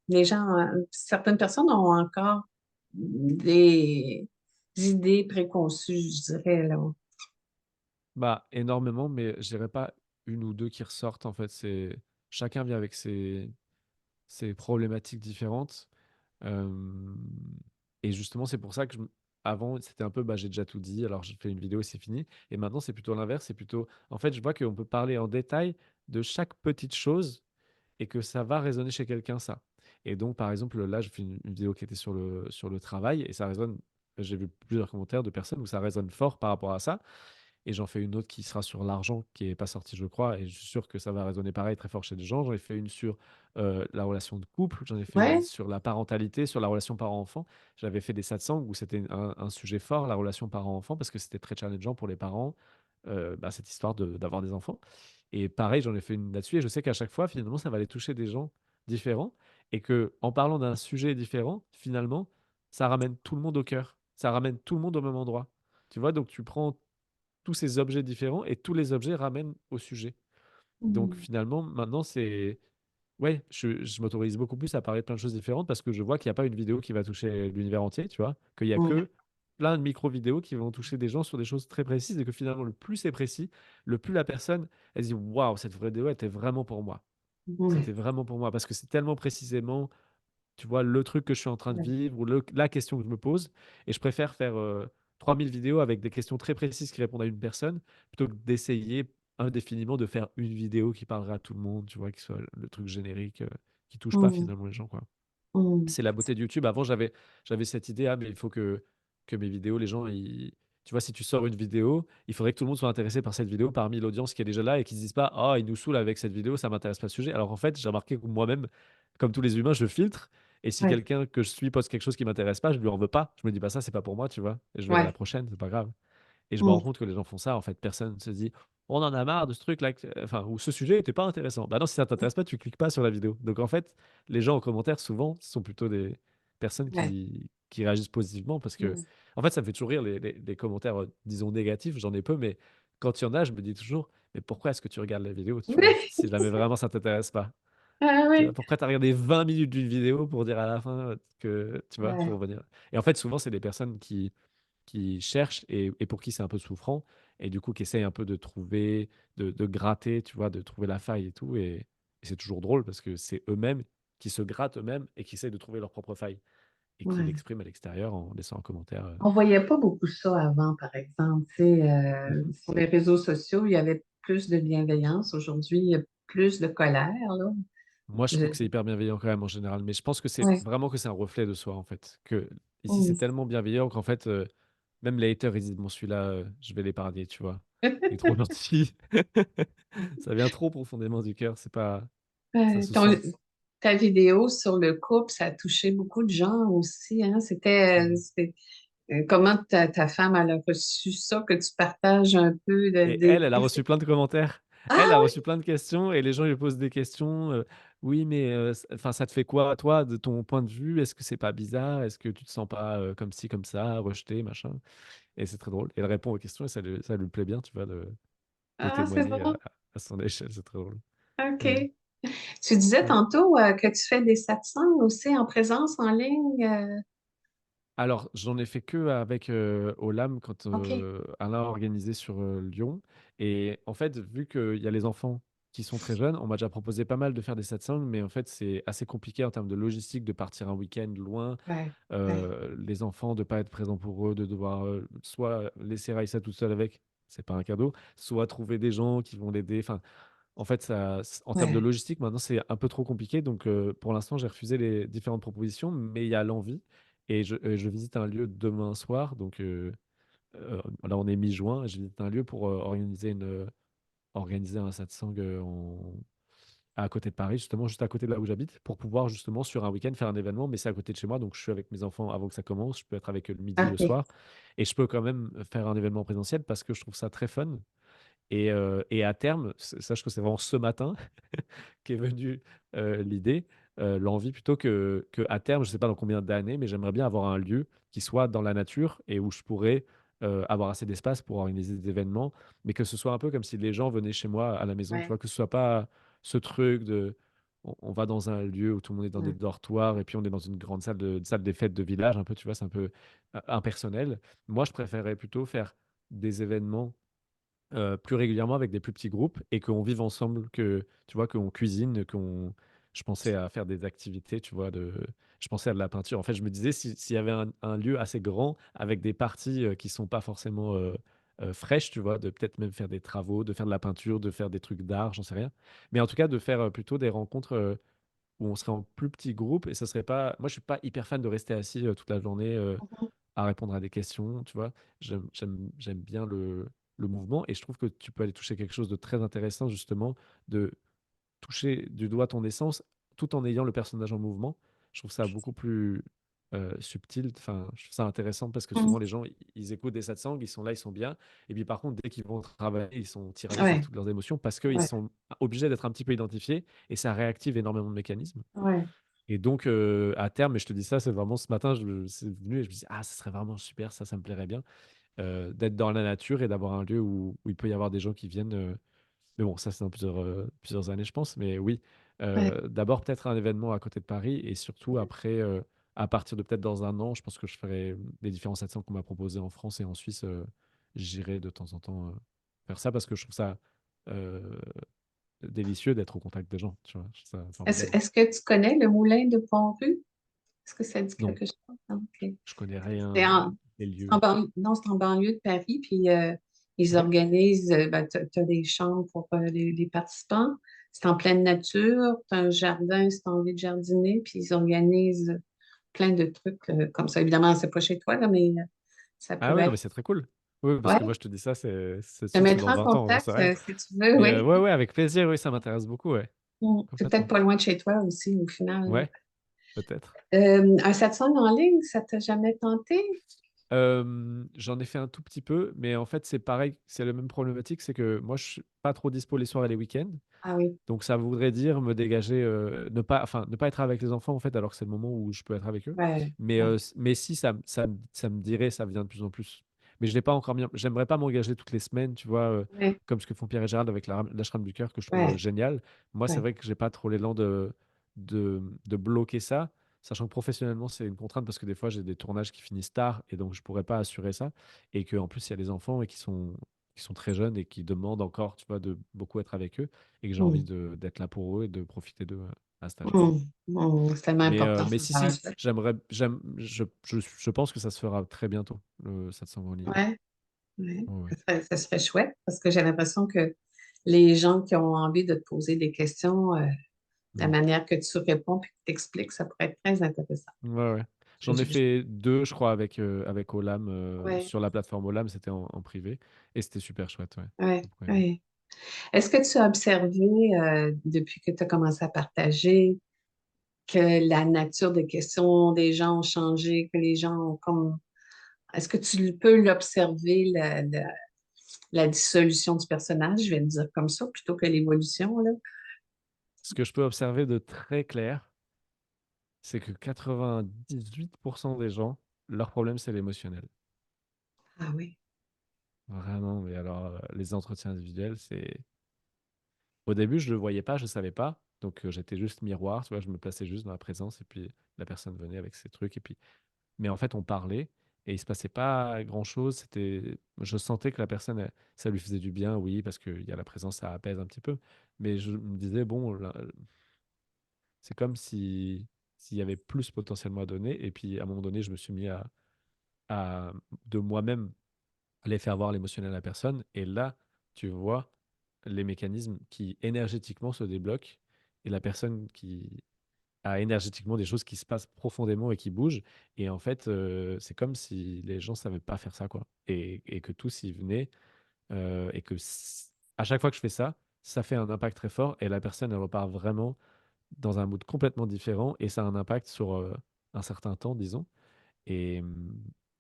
les gens, certaines personnes ont encore des idées préconçues, je dirais là. Bah, énormément, mais je dirais pas une ou 2 qui ressortent, en fait, c'est chacun vient avec ses problématiques différentes, hem et justement, c'est pour ça que avant, c'était un peu, bah, j'ai déjà tout dit, alors j'ai fait une vidéo et c'est fini et maintenant, c'est plutôt l'inverse, c'est plutôt en fait, je vois qu'on peut parler en détail de chaque petite chose et que ça va résonner chez quelqu'un, ça. Et donc, par exemple, là, j'ai fait une vidéo qui était sur le travail et ça résonne, j'ai vu plusieurs commentaires de personnes où ça résonne fort par rapport à ça et j'en fais une autre qui sera sur l'argent, qui est pas sortie, je crois, et je suis sûr que ça va résonner pareil très fort chez des gens. J'en ai fait une sur la relation de couple, j'en ai fait une Ouais, sur la parentalité, sur la relation parent-enfant. J'avais fait des satsangs où c'était un sujet fort, la relation parent-enfant, parce que c'était très challengeant pour les parents, bah, cette histoire d'avoir des enfants. Et pareil, j'en ai fait une là-dessus, et je sais qu'à chaque fois, finalement, ça va aller toucher des gens différents, et que en parlant d'un sujet différent, finalement, ça ramène tout le monde au cœur, ça ramène tout le monde au même endroit. Tu vois, donc tu prends tous ces objets différents et tous les objets ramènent au sujet. Donc mm, finalement, maintenant, c'est... Ouais, je m'autorise beaucoup plus à parler de plein de choses différentes parce que je vois qu'il n'y a pas une vidéo qui va toucher l'univers entier, tu vois, qu'il n'y a mm, que plein de micro-vidéos qui vont toucher des gens sur des choses très précises et que finalement, le plus c'est précis, le plus la personne, elle se dit, waouh, cette vidéo était vraiment pour moi. ouais, C'était vraiment pour moi parce que c'est tellement précisément, tu vois, le truc que je suis en train de ouais, vivre ou la question que je me pose. Et je préfère faire 3000 vidéos avec des questions très précises qui répondent à une personne plutôt que d'essayer indéfiniment de faire une vidéo qui parlera à tout le monde, tu vois, qui soit le truc générique qui touche pas mm, finalement les gens, quoi. mm, C'est la beauté de YouTube. Avant, j'avais cette idée, ah, mais il faut que mes vidéos, les gens, tu vois, si tu sors une vidéo, il faudrait que tout le monde soit intéressé par cette vidéo parmi l'audience qui est déjà là et qui se disent pas, ah, il nous saoule avec cette vidéo, ça m'intéresse pas le sujet. Alors en fait, j'ai remarqué que moi-même, comme tous les humains, je filtre. Et si ouais, quelqu'un que je suis poste quelque chose qui m'intéresse pas, je lui en veux pas. Je me dis, bah ça, c'est pas pour moi, tu vois. Et je verrai la ouais, prochaine, c'est pas grave. Et je me rends mm, compte que les gens font ça, en fait. Personne se dit, on en a marre de ce truc-là, enfin, ou ce sujet était pas intéressant. Bah non, si ça t'intéresse pas, tu cliques pas sur la vidéo. Donc en fait, les gens en commentaire, souvent, sont plutôt des personnes ouais, qui réagissent positivement parce que, mm. en fait, ça me fait toujours rire les commentaires, disons, négatifs. J'en ai peu, mais quand il y en a, je me dis toujours, mais pourquoi est-ce que tu regardes la vidéo, tu vois, Oui, si jamais vraiment ça t'intéresse pas? ah Tu vois, oui, pourquoi tu as regardé 20 minutes d'une vidéo pour dire à la fin que, tu vois, ouais, pour venir. Et en fait, souvent, c'est des personnes qui cherchent et pour qui c'est un peu souffrant et du coup qui essayent un peu de trouver, de gratter, tu vois, de trouver la faille et tout. Et c'est toujours drôle parce que c'est eux-mêmes qui se grattent eux-mêmes et qui essayent de trouver leur propre faille et qui ouais. l'expriment à l'extérieur en laissant un commentaire. On voyait pas beaucoup ça avant, par exemple. Tu sais, Mhm. sur les réseaux sociaux, il y avait plus de bienveillance. Aujourd'hui, il y a plus de colère, là. Moi, je trouve Je- que c'est hyper bienveillant quand même en général, mais je pense que c'est ouais. vraiment que c'est un reflet de soi en fait. Que ici, c'est Mm. tellement bienveillant qu'en fait, même les haters, ils disent, bon, celui-là, je vais l'épargner, tu vois. Il est trop gentil. Ça vient trop profondément du cœur, c'est pas, ça se sent. Ta vidéo sur le couple, ça a touché beaucoup de gens aussi, hein. Mhm. Comment ta femme elle a reçu ça, que tu partages un peu Et des elle a reçu plein de commentaires. Elle Ah a oui, reçu plein de questions et les gens lui posent des questions. Oui, mais enfin, ça te fait quoi, toi, de ton point de vue? Est-ce que c'est pas bizarre? Est-ce que tu te sens pas comme ci, comme ça, rejeté, machin? Et c'est très drôle. Et elle répond aux questions et ça lui plaît bien, tu vois, de ah, c'est témoigner drôle. à son échelle. C'est très drôle. OK. Ouais. Tu disais Ouais. tantôt que tu fais des satsangs aussi en présence, en ligne. Alors, j'en ai fait que avec Olam quand OK. Alain a organisé sur Lyon. Et en fait, vu qu'il y a les enfants qui sont très jeunes, on m'a déjà proposé pas mal de faire des satsang, mais en fait, c'est assez compliqué en termes de logistique de partir un week-end loin, Ouais, ouais, les enfants de pas être présents pour eux, de devoir soit laisser Raïssa toute seule avec, c'est pas un cadeau, soit trouver des gens qui vont l'aider. Enfin, en fait, en termes de ouais, logistique, maintenant, c'est un peu trop compliqué. Donc, pour l'instant, j'ai refusé les différentes propositions, mais il y a l'envie. Et je visite un lieu demain soir. Donc, là, on est mi-juin. Je visite un lieu pour organiser un satsang à côté de Paris, justement, juste à côté de là où j'habite, pour pouvoir, justement, sur un week-end, faire un événement. Mais c'est à côté de chez moi. Donc, je suis avec mes enfants avant que ça commence. Je peux être avec eux le midi, le OK. soir. Et je peux quand même faire un événement présentiel parce que je trouve ça très fun. Et à terme, sache que c'est vraiment ce matin qu'est venue l'idée, l'envie plutôt que à terme, je ne sais pas dans combien d'années, mais j'aimerais bien avoir un lieu qui soit dans la nature et où je pourrais avoir assez d'espace pour organiser des événements, mais que ce soit un peu comme si les gens venaient chez moi à la maison, tu Ouais, vois, que ce soit pas ce truc de on va dans un lieu où tout le monde est dans des ouais, dortoirs et puis on est dans une grande salle des fêtes de village, un peu, tu vois, c'est un peu impersonnel. Moi, je préférerais plutôt faire des événements plus régulièrement avec des plus petits groupes et qu'on vive ensemble, que tu vois, qu'on cuisine, qu'on. Je pensais à faire des activités, tu vois, je pensais à de la peinture. En fait, je me disais s'il y avait un lieu assez grand avec des parties qui sont pas forcément fraîches, tu vois, de peut-être même faire des travaux, de faire de la peinture, de faire des trucs d'art, j'en sais rien. Mais en tout cas, de faire plutôt des rencontres où on serait en plus petit groupe et ça serait pas. Moi, je suis pas hyper fan de rester assis toute la journée mhm, à répondre à des questions, tu vois. J'aime bien le mouvement et je trouve que tu peux aller toucher quelque chose de très intéressant, justement, de toucher du doigt ton essence tout en ayant le personnage en mouvement. Je trouve ça beaucoup plus subtil. Enfin, je trouve ça intéressant parce que souvent mhm. les gens, ils écoutent des satsangs, ils sont là, ils sont bien. Et puis par contre, dès qu'ils vont travailler, ils sont tiraillés par Ouais, toutes leurs émotions parce qu'ils ouais, sont obligés d'être un petit peu identifiés et ça réactive énormément de mécanismes. ouais, Et donc, à terme, et je te dis ça, c'est vraiment ce matin, c'est venu et je me dis, ah, ça serait vraiment super, ça me plairait bien, d'être dans la nature et d'avoir un lieu où il peut y avoir des gens qui viennent. Mais bon, ça, c'est dans plusieurs années, je pense. Mais oui, ouais, d'abord, peut-être un événement à côté de Paris et surtout après, à partir de peut-être dans un an, je pense que je ferai les différents satsang qu'on m'a proposés en France et en Suisse. J'irai de temps en temps faire ça parce que je trouve ça euh, délicieux d'être au contact des gens. Tu vois, je trouve ça formidable. Est-ce que tu connais le moulin de Pont-Rue? Est-ce que ça dit Non, quelque chose? Non, OK. je connais rien C'est des en lieux. banlieue, non, c'est en banlieue de Paris, puis ils Ok. organisent, ben, tu as des chambres pour les participants. C'est en pleine nature, tu as un jardin si tu as envie de jardiner, puis ils organisent plein de trucs comme ça. Évidemment, c'est pas chez toi, là, mais ça Ah peut ouais, non, mais être. c'est très cool. Oui, parce que Ouais, moi, je te dis ça, c'est je te sûr, c'est mettrai dans en 20 ans, j'en sais contact rien. si tu veux, Mais oui. ouais, ouais, avec plaisir, oui, ça m'intéresse beaucoup, ouais, C'est peut-être complètement. pas loin de chez toi aussi, au final. Ouais, peut-être. Un satsang en ligne, ça t'a jamais tenté? J'en ai fait un tout petit peu, mais en fait, c'est pareil, c'est la même problématique, c'est que moi, je suis pas trop dispo les soirs et les week-ends. Ah oui, Donc ça voudrait dire me dégager, ne pas être avec les enfants en fait, alors que c'est le moment où je peux être avec eux. ouais, ouais, Mais si ça me dirait, ça vient de plus en plus. Mais je l'ai pas encore bien. J'aimerais pas m'engager toutes les semaines, tu vois, ouais, comme ce que font Pierre et Gérald avec l'ashram du cœur que je trouve ouais, génial. Moi, c'est ouais. vrai que j'ai pas trop l'élan de bloquer ça, sachant que professionnellement c'est une contrainte parce que des fois j'ai des tournages qui finissent tard et donc je pourrais pas assurer ça et qu'en plus il y a des enfants et qui sont très jeunes et qui demandent encore, tu vois, de beaucoup être avec eux et que j'ai envie Hmm. d'être là pour eux et de profiter d'eux à cet âge-là. C'est tellement important, Mais cet si, si, âge-là. je pense que ça se fera très bientôt, le satsang en ligne. Ouais, ouais. Ouais, ouais. Ça serait chouette parce que j'ai l'impression que les gens qui ont envie de te poser des questions, la Mm. manière que tu réponds puis que tu expliques, ça pourrait être très intéressant. Ouais, ouais. Je- J'en ai je- je- fait deux, je crois, avec Olam, ouais, sur la plateforme Olam, c'était en privé, et c'était super chouette, ouais. ouais, J'ai beaucoup aimé. ouais. Est-ce que tu as observé, depuis que tu as commencé à partager, que la nature des questions des gens ont changé, que les gens ont comme... Est-ce que tu peux l'observer, la dissolution du personnage, je vais le dire comme ça, plutôt que l'évolution, là. Ce que je peux observer de très clair, c'est que 98% des gens, leur problème, c'est l'émotionnel. Ah oui. Vraiment, mais alors, les entretiens individuels, c'est... Au début, je le voyais pas, je savais pas. Donc, j'étais juste miroir, tu vois, je me plaçais juste dans la présence et puis la personne venait avec ses trucs. Et puis... Mais en fait, on parlait et il se passait pas grand-chose. C'était... Je sentais que la personne, ça lui faisait du bien, oui, parce qu'il y a la présence, ça apaise un petit peu. Mais je me disais, bon, là, c'est comme si s'il y avait plus potentiellement à donner. Et puis, à un moment donné, je me suis mis à de moi-même aller faire voir l'émotionnel à la personne. Et là, tu vois les mécanismes qui énergétiquement se débloquent et la personne qui a énergétiquement des choses qui se passent profondément et qui bougent. Et en fait, c'est comme si les gens savaient pas faire ça, quoi. Et que tous y venaient et que à chaque fois que je fais ça, ça fait un impact très fort et la personne, elle repart vraiment dans un mood complètement différent et ça a un impact sur un certain temps, disons. Et,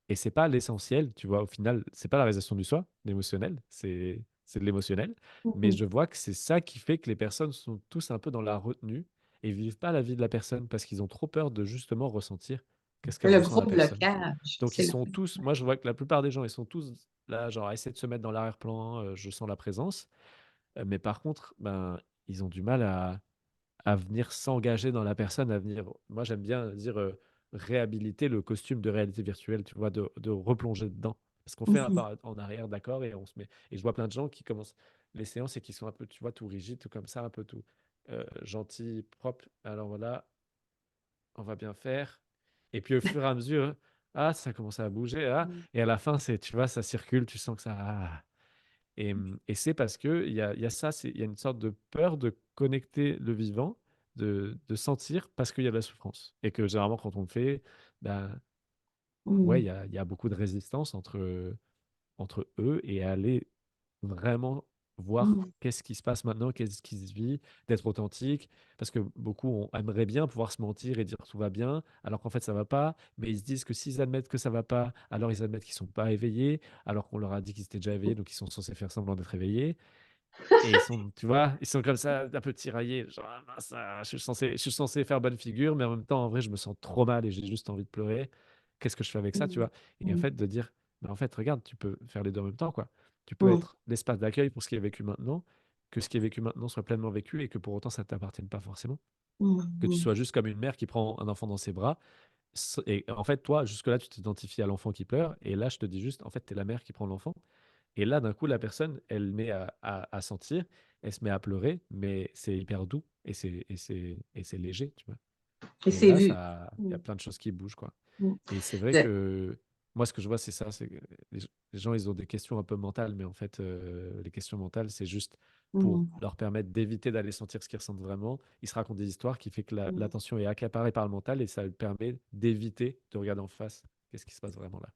et c'est pas l'essentiel, tu vois, au final, c'est pas la réalisation du soi, l'émotionnel, c'est de l'émotionnel. Mais Mhm. je vois que c'est ça qui fait que les personnes sont tous un peu dans la retenue et vivent pas la vie de la personne parce qu'ils ont trop peur de justement ressentir qu'est-ce qu'elle Le ressent gros la personne. blocage, Donc ils c'est le... sont tous, moi je vois que la plupart des gens, ils sont tous là, genre à essayer de se mettre dans l'arrière-plan, je sens la présence. Mais par contre, ben, ils ont du mal à venir s'engager dans la personne, à venir, moi j'aime bien dire, réhabiliter le costume de réalité virtuelle, tu vois, de replonger dedans. Parce qu'on fait un Mhm. pas en arrière, d'accord, et on se met. Et je vois plein de gens qui commencent les séances et qui sont un peu, tu vois, tout rigides, tout comme ça, un peu tout gentil, propre. Alors voilà, on va bien faire. Et puis au fur et à mesure, ah, ça commence à bouger, ah, et à la fin, c'est, tu vois, ça circule, tu sens que ça. Ah. Et c'est parce que il y a ça, il y a une sorte de peur de connecter le vivant, de sentir parce qu'il y a de la souffrance. Et que généralement, quand on le fait, ben, ouais, Mhm. il y a beaucoup de résistance entre eux et aller vraiment voir Mhm. qu'est-ce qui se passe maintenant, qu'est-ce qui se vit, d'être authentique. Parce que beaucoup aimeraient bien pouvoir se mentir et dire tout va bien, alors qu'en fait ça va pas. Mais ils se disent que s'ils admettent que ça va pas, alors ils admettent qu'ils sont pas éveillés, alors qu'on leur a dit qu'ils étaient déjà éveillés, donc ils sont censés faire semblant d'être éveillés. Et ils sont, tu vois, ils sont comme ça, un peu tiraillés. Genre, ah, mince, je suis censé faire bonne figure, mais en même temps, en vrai, je me sens trop mal et j'ai juste envie de pleurer. Qu'est-ce que je fais avec ça, tu Mhm. vois? Et en fait, de dire, mais en fait, regarde, tu peux faire les deux en même temps, quoi. Tu peux Mhm. être l'espace d'accueil pour ce qui est vécu maintenant, que ce qui est vécu maintenant soit pleinement vécu et que pour autant, ça ne t'appartienne pas forcément. Que tu Mhm. sois juste comme une mère qui prend un enfant dans ses bras. Et en fait, toi, jusque-là, tu t'identifies à l'enfant qui pleure. Et là, je te dis juste, en fait, tu es la mère qui prend l'enfant. Et là, d'un coup, la personne, elle met à sentir, elle se met à pleurer, mais c'est hyper doux et c'est léger, tu vois. Et Et c'est là, vu. il y a Mhm. plein de choses qui bougent, quoi. Mhm. Et c'est vrai Le- que moi, ce que je vois, c'est ça, c'est que les gens, ils ont des questions un peu mentales, mais en fait, les questions mentales, c'est juste pour Mhm. leur permettre d'éviter d'aller sentir ce qu'ils ressentent vraiment. Ils se racontent des histoires qui fait que Mhm. l'attention est accaparée par le mental et ça lui permet d'éviter de regarder en face qu'est-ce qui se passe vraiment là.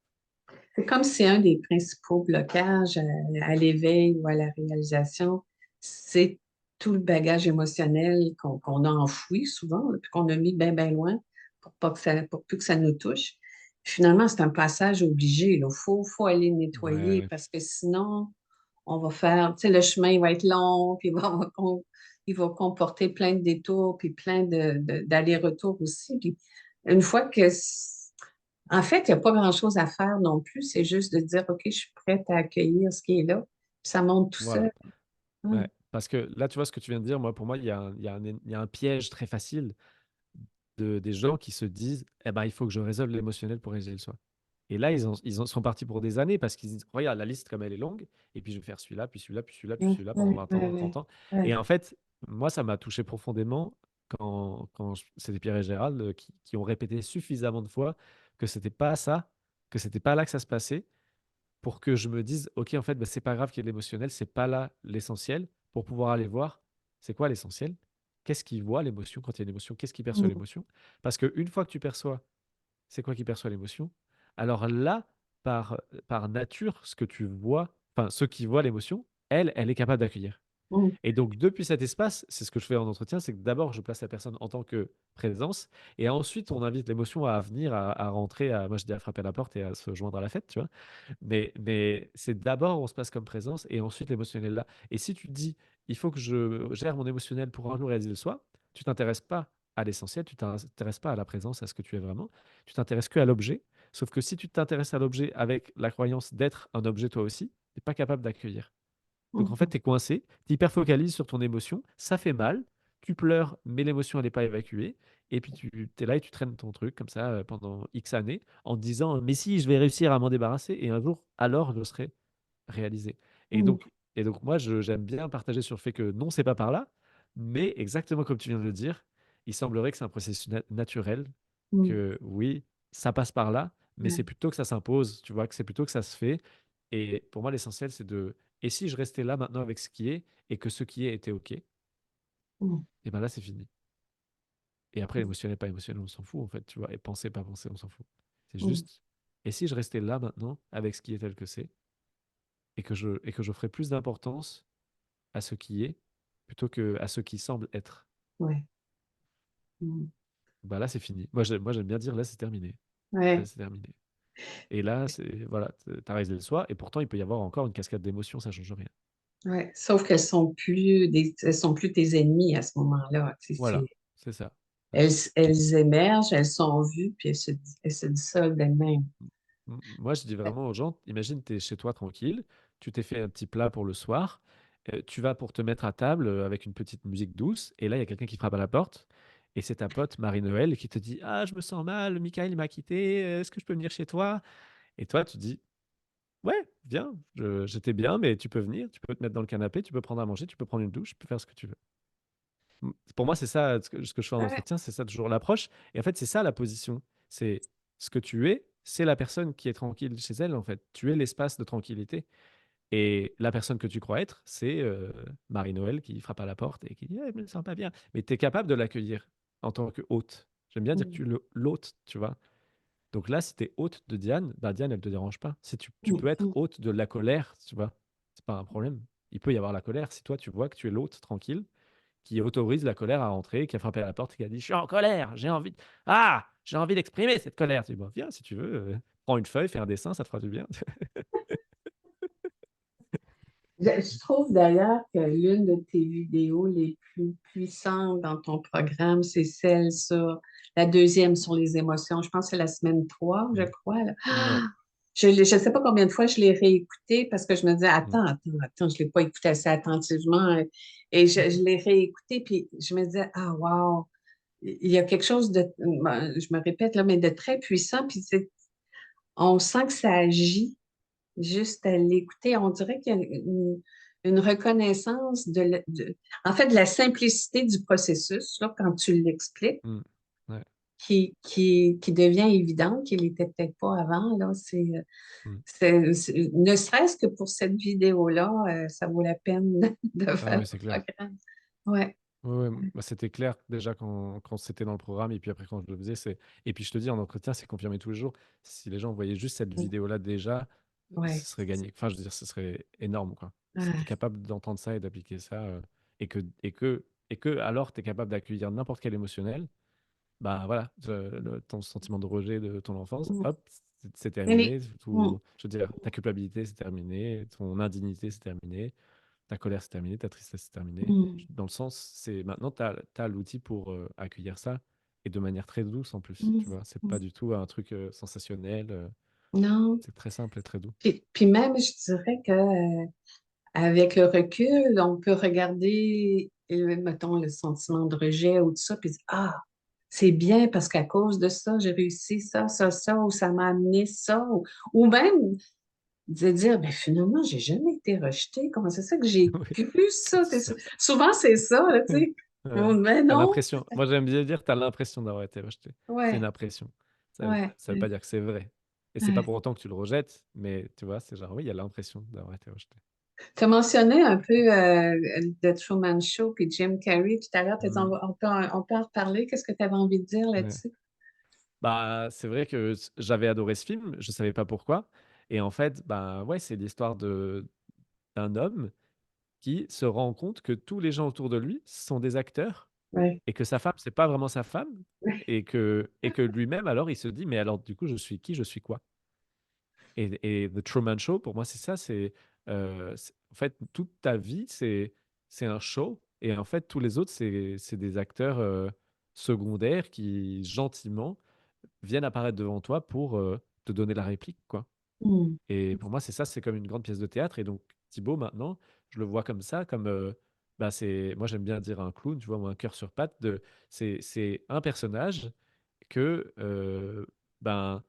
C'est comme si un des principaux blocages à l'éveil ou à la réalisation, c'est tout le bagage émotionnel qu'on a enfoui souvent, là, puis qu'on a mis bien, bien loin pour pas que ça, pour plus que ça nous touche. Finalement, c'est un passage obligé. Il faut aller Ouais, nettoyer ouais. parce que sinon, on va faire, tu sais, le chemin il va être long, puis il va comporter plein de détours, puis plein d'allers-retours aussi. Puis une fois que en fait, il n'y a pas grand-chose à faire non plus. C'est juste de dire, OK, je suis prête à accueillir ce qui est là. Puis ça monte tout seul. Voilà. Hum, Ouais, parce que là, tu vois ce que tu viens de dire, moi, pour moi, il y a un piège très facile des gens qui se disent, eh ben, il faut que je résolve l'émotionnel pour résoudre le soi. Et là, ils en sont partis pour des années parce qu'ils disent, regarde, la liste, comme elle est longue, et puis je vais faire celui-là, puis celui-là, puis celui-là, puis celui-là pendant 20 ans, 30 ans. Et ouais. en fait, moi, ça m'a touché profondément quand c'était Pierre et Gérald qui ont répété suffisamment de fois que c'était pas ça, que c'était pas là que ça se passait, pour que je me dise, OK, en fait, bah, c'est pas grave qu'il y ait de l'émotionnel, c'est pas là l'essentiel, pour pouvoir aller voir, c'est quoi l'essentiel? Qu'est-ce qui voit l'émotion quand il y a une émotion? Qu'est-ce qui perçoit Hum, l'émotion? Parce qu'une fois que tu perçois, c'est quoi qui perçoit l'émotion? Alors là, par nature, ce que tu vois, enfin, ceux qui voient l'émotion, elle est capable d'accueillir. mm, Et donc, depuis cet espace, c'est ce que je fais en entretien, c'est que d'abord, je place la personne en tant que présence, et ensuite, on invite l'émotion à venir, à rentrer, moi je dis à frapper à la porte et à se joindre à la fête, tu vois. Mais c'est d'abord, on se place comme présence, et ensuite, l'émotionnel là. Et si tu te dis, il faut que je gère mon émotionnel pour un jour réaliser le soi, tu t'intéresses pas à l'essentiel, tu t'intéresses pas à la présence, à ce que tu es vraiment, tu t'intéresses que à l'objet. Sauf que si tu t'intéresses à l'objet avec la croyance d'être un objet toi aussi, tu n'es pas capable d'accueillir. Donc en fait, mm, tu es coincé, tu hyper focalises sur ton émotion, ça fait mal, tu pleures, mais l'émotion, elle n'est pas évacuée. Et puis tu es là et tu traînes ton truc comme ça pendant X années en te disant, mais si, je vais réussir à m'en débarrasser et un jour, alors je serai réalisé. Et mm, donc, et donc moi, j'aime bien partager sur le fait que non, c'est pas par là, mais exactement comme tu viens de le dire, il semblerait que c'est un processus naturel, mm, que oui, ça passe par là, mais c'est ouais, plutôt que ça s'impose, tu vois, que c'est plutôt que ça se fait. Et pour moi, l'essentiel, c'est de et si je restais là maintenant avec ce qui est et que ce qui est était OK, et mm, ben là, c'est fini. Et après, émotionnel, pas émotionnel, on s'en fout, en fait, tu vois. Et penser, pas penser, on s'en fout. C'est mm, juste, et si je restais là maintenant avec ce qui est tel que c'est et que je ferais plus d'importance à ce qui est plutôt que à ce qui semble être, ouais, mm, bah là, c'est fini. Moi, j'aime bien dire là, c'est terminé. Là, ouais, c'est terminé. Et là, c'est voilà, t'as réalisé le soi. Et pourtant, il peut y avoir encore une cascade d'émotions, ça change rien. ouais. Sauf qu'elles sont plus elles sont plus tes ennemis à ce moment-là. Voilà, c'est ça. Ouais. Elles émergent, elles sont vues, puis elles se dissolvent d'elles-mêmes. Moi, je dis vraiment aux gens, imagine, tu es chez toi tranquille, tu t'es fait un petit plat pour le soir, tu vas pour te mettre à table avec une petite musique douce, et là, il y a quelqu'un qui frappe à la porte, et c'est ta pote Marie-Noël qui te dit, ah, je me sens mal, Michael il m'a quitté, est-ce que je peux venir chez toi? Et toi, tu dis, ouais, viens, j'étais bien, mais tu peux venir, tu peux te mettre dans le canapé, tu peux prendre à manger, tu peux prendre une douche, tu peux faire ce que tu veux. Pour moi, c'est ça ce que je fais en Ouais. entretien, c'est ça toujours l'approche. Et en fait, c'est ça la position. C'est ce que tu es, c'est la personne qui est tranquille chez elle, en fait. Tu es l'espace de tranquillité. Et la personne que tu crois être, c'est Marie-Noël qui frappe à la porte et qui dit «Eh, je me sens pas bien». Mais tu es capable de l'accueillir en tant que hôte. J'aime bien dire que Mm, tu es l'hôte, tu vois. Donc là, si tu es hôte de Diane, bah Diane, elle ne te dérange pas. Si tu mm, peux être mm. hôte de la colère, tu vois, c'est pas un problème. Il peut y avoir la colère si toi, tu vois que tu es l'hôte tranquille qui autorise la colère à rentrer, qui a frappé à la porte et qui a dit: «Je suis en colère, j'ai envie d'exprimer cette colère». Tu dis: «Bah, viens si tu veux, prends une feuille, fais un dessin, ça te fera du bien». Je trouve d'ailleurs que l'une de tes vidéos les plus puissantes dans ton programme, c'est celle sur la deuxième sur les émotions. Je pense que c'est la semaine 3, je Mmh. crois, là. Ouais. Je ne sais pas combien de fois je l'ai réécouté parce que je me disais, Mmh. attends, je ne l'ai pas écouté assez attentivement. Et je l'ai réécouté, puis je me disais, ah, wow, il y a quelque chose de, je me répète là, mais de très puissant, puis on sent que ça agit juste à l'écouter. On dirait qu'il y a une reconnaissance en fait, de la simplicité du processus, là, quand tu l'expliques, Mmh. Ouais. qui devient évidente, qu'il n'était peut-être pas avant, là. Mmh. Ne serait-ce que pour cette vidéo-là, ça vaut la peine de Ah faire ouais, le c'est clair. programme. Ouais. Ouais, ouais, bah, c'était clair déjà quand c'était dans le programme et puis après quand je le faisais, c'est et puis je te dis en entretien, c'est confirmé tous les jours. Si les gens voyaient juste cette vidéo-là déjà, ce Ouais. serait gagné. Enfin, je veux dire, ce serait énorme, quoi. Si tu es Ah, capable d'entendre ça et d'appliquer ça, et que alors tu es capable d'accueillir n'importe quel émotionnel, bah voilà, ton sentiment de rejet de ton enfance, mm. hop, c'est Mais, terminé. mm, Tout, je veux dire, ta culpabilité, c'est terminé. Ton indignité, c'est terminé. Ta colère, c'est terminé. Ta tristesse, c'est terminé. mm, Dans le sens, c'est maintenant, tu as, l'outil pour accueillir ça et de manière très douce en plus. mm, Tu vois, c'est pas mm. du tout un truc sensationnel. Non. C'est très simple et très doux. Puis même, je dirais que avec le recul, on peut regarder, mettons, le sentiment de rejet ou tout ça, puis dire, ah, c'est bien parce qu'à cause de ça, j'ai réussi ça, ou ça m'a amené ça, ou même de dire, ben finalement, j'ai jamais été rejetée. Comment c'est ça que j'ai Oui, cru ça? c'est ça. Souvent, c'est ça, là, tu sais. Ouais. Mais T'as non. l'impression. Moi, j'aime bien dire, tu as l'impression d'avoir été rejeté. C'est une Ouais, impression. ouais, Ça veut pas dire que c'est vrai. Et c'est pas ouais. pour autant que tu le rejettes, mais tu vois, c'est genre, oui, il y a l'impression d'avoir été rejeté. Tu as mentionné un peu The Truman Show puis Jim Carrey tout à l'heure. Hmm. On peut en reparler. Qu'est-ce que tu avais envie de dire Ouais. là-dessus? Bah, c'est vrai que j'avais adoré ce film, je savais pas pourquoi. Et en fait, bah ouais, c'est l'histoire d'un homme qui se rend compte que tous les gens autour de lui sont des acteurs ouais, et que sa femme, c'est pas vraiment sa femme et que lui-même, alors, il se dit: «Mais alors, du coup, je suis qui? Je suis quoi?» Et The Truman Show, pour moi, c'est ça, c'est en fait, toute ta vie, c'est un show et en fait, tous les autres, c'est des acteurs, secondaires qui, gentiment, viennent apparaître devant toi pour, te donner la réplique, quoi. mm, Et pour moi, c'est ça, c'est comme une grande pièce de théâtre et donc Thibaut, maintenant, je le vois comme ça, comme, bah, c'est moi, j'aime bien dire un clown, tu vois? Moi, un cœur sur pattes de c'est un personnage que, ben,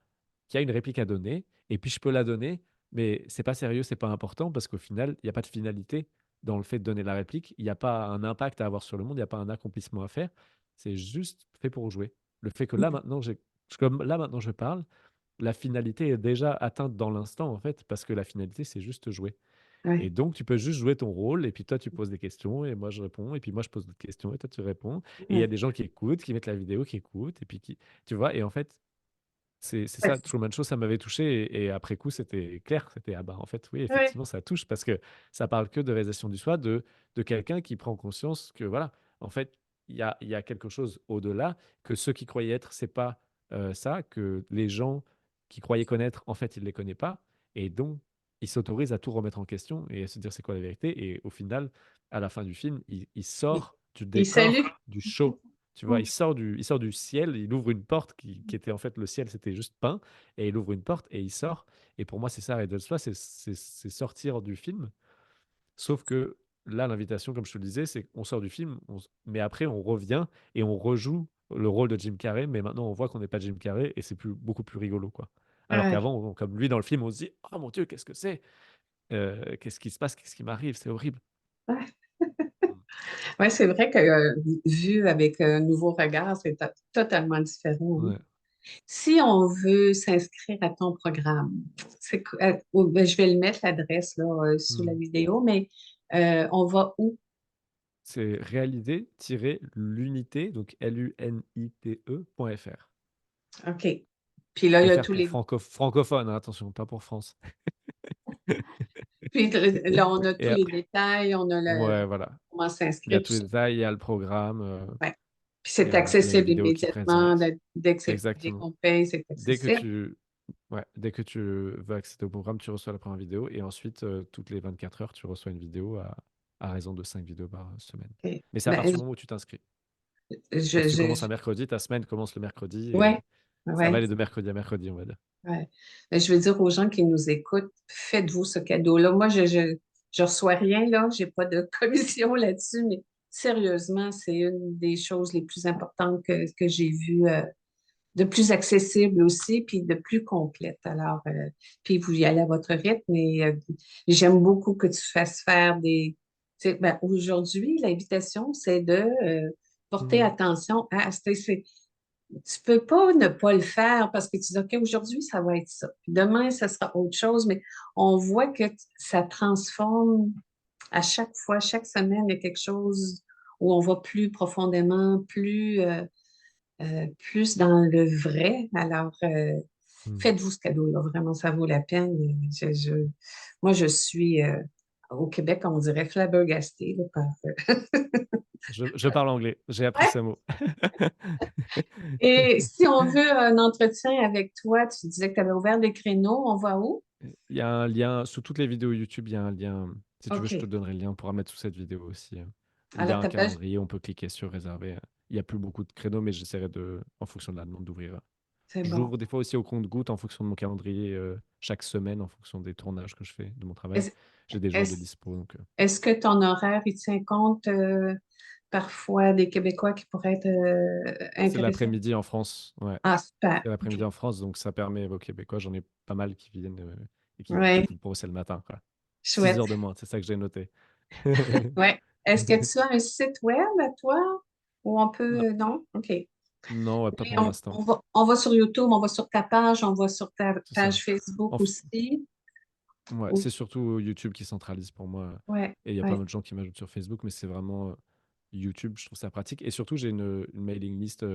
qui a une réplique à donner et puis je peux la donner, mais c'est pas sérieux, c'est pas important parce qu'au final, il y a pas de finalité dans le fait de donner la réplique. Il y a pas un impact à avoir sur le monde, il y a pas un accomplissement à faire. C'est juste fait pour jouer. Le fait que là, mm, maintenant, comme là, maintenant, je parle, la finalité est déjà atteinte dans l'instant, en fait, parce que la finalité, c'est juste jouer. Et ouais, donc, tu peux juste jouer ton rôle, et puis toi, tu poses des questions, et moi, je réponds, et puis moi, je pose d'autres questions, et toi, tu réponds. Et il y a ouais, des gens qui écoutent, qui mettent la vidéo, qui écoutent, et puis qui, tu vois, et en fait, c'est ouais, ça, Truman Show, ça m'avait touché, et après coup, c'était clair, c'était, ah bah, en fait, oui, ouais, effectivement, ça touche, parce que ça parle que de réalisation du soi, de quelqu'un qui prend conscience que, voilà, en fait, il y a quelque chose au-delà, que ceux qui croyaient être, c'est pas ça, que les gens qui croyaient connaître, en fait, ils les connaissent pas, et donc, ils s'autorisent à tout remettre en question, et à se dire c'est quoi la vérité, et au final, à la fin du film, il il, sort du il salue. décor, du show. Tu vois, il sort du ciel, il ouvre une porte qui était en fait le ciel, c'était juste peint, et il ouvre une porte et il sort. Et pour moi, c'est ça, Red Soi, c'est sortir du film. Sauf que là, l'invitation, comme je te le disais, c'est qu'on sort du film, mais après, on revient et on rejoue le rôle de Jim Carrey, mais maintenant, on voit qu'on n'est pas Jim Carrey et c'est beaucoup plus rigolo, quoi. Alors Ouais, qu'avant, comme lui dans le film, on se dit, oh mon Dieu, qu'est-ce que c'est? Qu'est-ce qui se passe? Qu'est-ce qui m'arrive? C'est horrible. ouais. Mm. Ouais, c'est vrai que vu avec un nouveau regard, c'est totalement différent, hein. Ouais, Si on veut s'inscrire à ton programme, ben, je vais le mettre l'adresse là sous la mm. vidéo, mais on va où? C'est réalité-l'unité, donc lunite.fr. OK. Puis là, il y a FR tous pour les. francophone, hein, attention, pas pour France. Puis là, on a tous Et les après, détails, on a ouais, voilà. comment Il y a s'inscrire, tout tous les ça. détails, il y a le programme, Ouais. Puis et c'est voilà. Il y a une accessible vidéo qui immédiatement. présente. Dès Exactement. qu'on paye, c'est Dès que accessible. tu, ouais, dès que tu veux accéder au programme, tu reçois la première vidéo, et ensuite, toutes les 24 heures, tu reçois une vidéo à raison de 5 vidéos par semaine. OK. Mais c'est à Ben, partir du moment où tu t'inscris. Donc, je, si tu je, commences un mercredi, ta semaine commence le mercredi, ouais, et ça va ouais. aller de mercredi à mercredi, on va dire. Ouais. Mais je veux dire aux gens qui nous écoutent, faites-vous ce cadeau-là. Moi, je reçois rien, là. J'ai pas de commission là-dessus, mais sérieusement, c'est une des choses les plus importantes que j'ai vues, de plus accessible aussi, puis de plus complète. Alors, puis vous y allez à votre rythme, mais j'aime beaucoup que tu fasses faire des. Ben, aujourd'hui, l'invitation, c'est de porter Hmm. attention à. Tu peux pas ne pas le faire parce que tu dis, OK, aujourd'hui, ça va être ça. Puis demain, ça sera autre chose, mais on voit que ça transforme à chaque fois, chaque semaine, il y a quelque chose où on va plus profondément, plus dans le vrai. Alors, Hmm. faites-vous ce cadeau-là. Vraiment, ça vaut la peine. Moi, je suis au Québec, on dirait flabbergastée là, Je parle anglais, j'ai appris ce mot. Et si on veut un entretien avec toi, tu disais que tu avais ouvert des créneaux, on va où? Il y a un lien, sous toutes les vidéos YouTube, il y a un lien. Si tu veux, je te OK. donnerai le lien, on pourra mettre sous cette vidéo aussi, où il y Alors, a un ta page, calendrier, on peut cliquer sur réserver. Il n'y a plus beaucoup de créneaux, mais j'essaierai en fonction de la demande, d'ouvrir. c'est bon. J'ouvre des fois aussi au compte-gouttes en fonction de mon calendrier, chaque semaine, en fonction des tournages que je fais de mon travail. Est-ce, J'ai des jours de est-ce, dispo, donc est-ce que ton horaire, il tient compte parfois des Québécois qui pourraient être c'est intéressés? l'après-midi en France. Ouais, Ah, super. c'est l'après-midi OK. en France, donc ça permet aux Québécois, j'en ai pas mal qui viennent, et Oui, pour eux, c'est le matin, quoi. 6 heures chouette. de moins, c'est ça que j'ai noté. Ouais. Est-ce que tu as un site web à toi où on Non, peut. Non? OK. non, ouais, pas Mais pour l'instant. on va sur YouTube, on va sur ta page, on va sur ta C'est ça. page Facebook En f- aussi. ouais, Ou- c'est surtout YouTube qui centralise pour moi. Ouais, Et il y a plein ouais. d'autres gens qui m'ajoutent sur Facebook, mais c'est vraiment YouTube, je trouve ça pratique. Et surtout, j'ai une mailing list.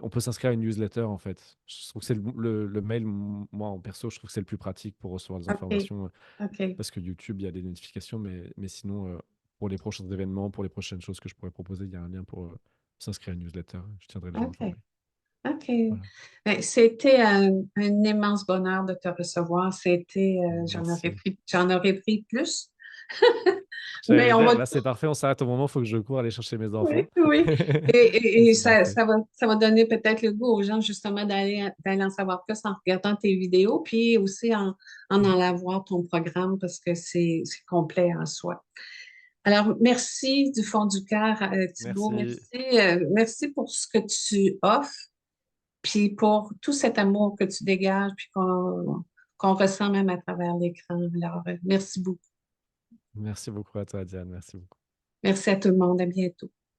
On peut s'inscrire à une newsletter, en fait. Je trouve que c'est le mail, moi, en perso, je trouve que c'est le plus pratique pour recevoir des OK. informations. OK. Parce que YouTube, il y a des notifications, mais sinon, pour les prochains événements, pour les prochaines choses que je pourrais proposer, il y a un lien pour s'inscrire à une newsletter. Je tiendrai les gens OK. informés. OK. Voilà. Ben, c'était un immense bonheur de te recevoir. Merci. J'en aurais pris plus, mais J'allais on dire, va, là, c'est parfait, on s'arrête au moment, il faut que je cours aller chercher mes oui, enfants. oui. Et Et c'est parfait. ça va donner peut-être le goût aux gens justement d'aller en savoir plus en regardant tes vidéos, puis aussi en allant voir ton programme parce que c'est complet en soi. Alors, merci du fond du cœur, Thibaut. Merci. Merci pour ce que tu offres, puis pour tout cet amour que tu dégages, puis qu'on ressent même à travers l'écran. Alors, merci beaucoup. Merci beaucoup à toi, Diane. Merci beaucoup. Merci à tout le monde. À bientôt.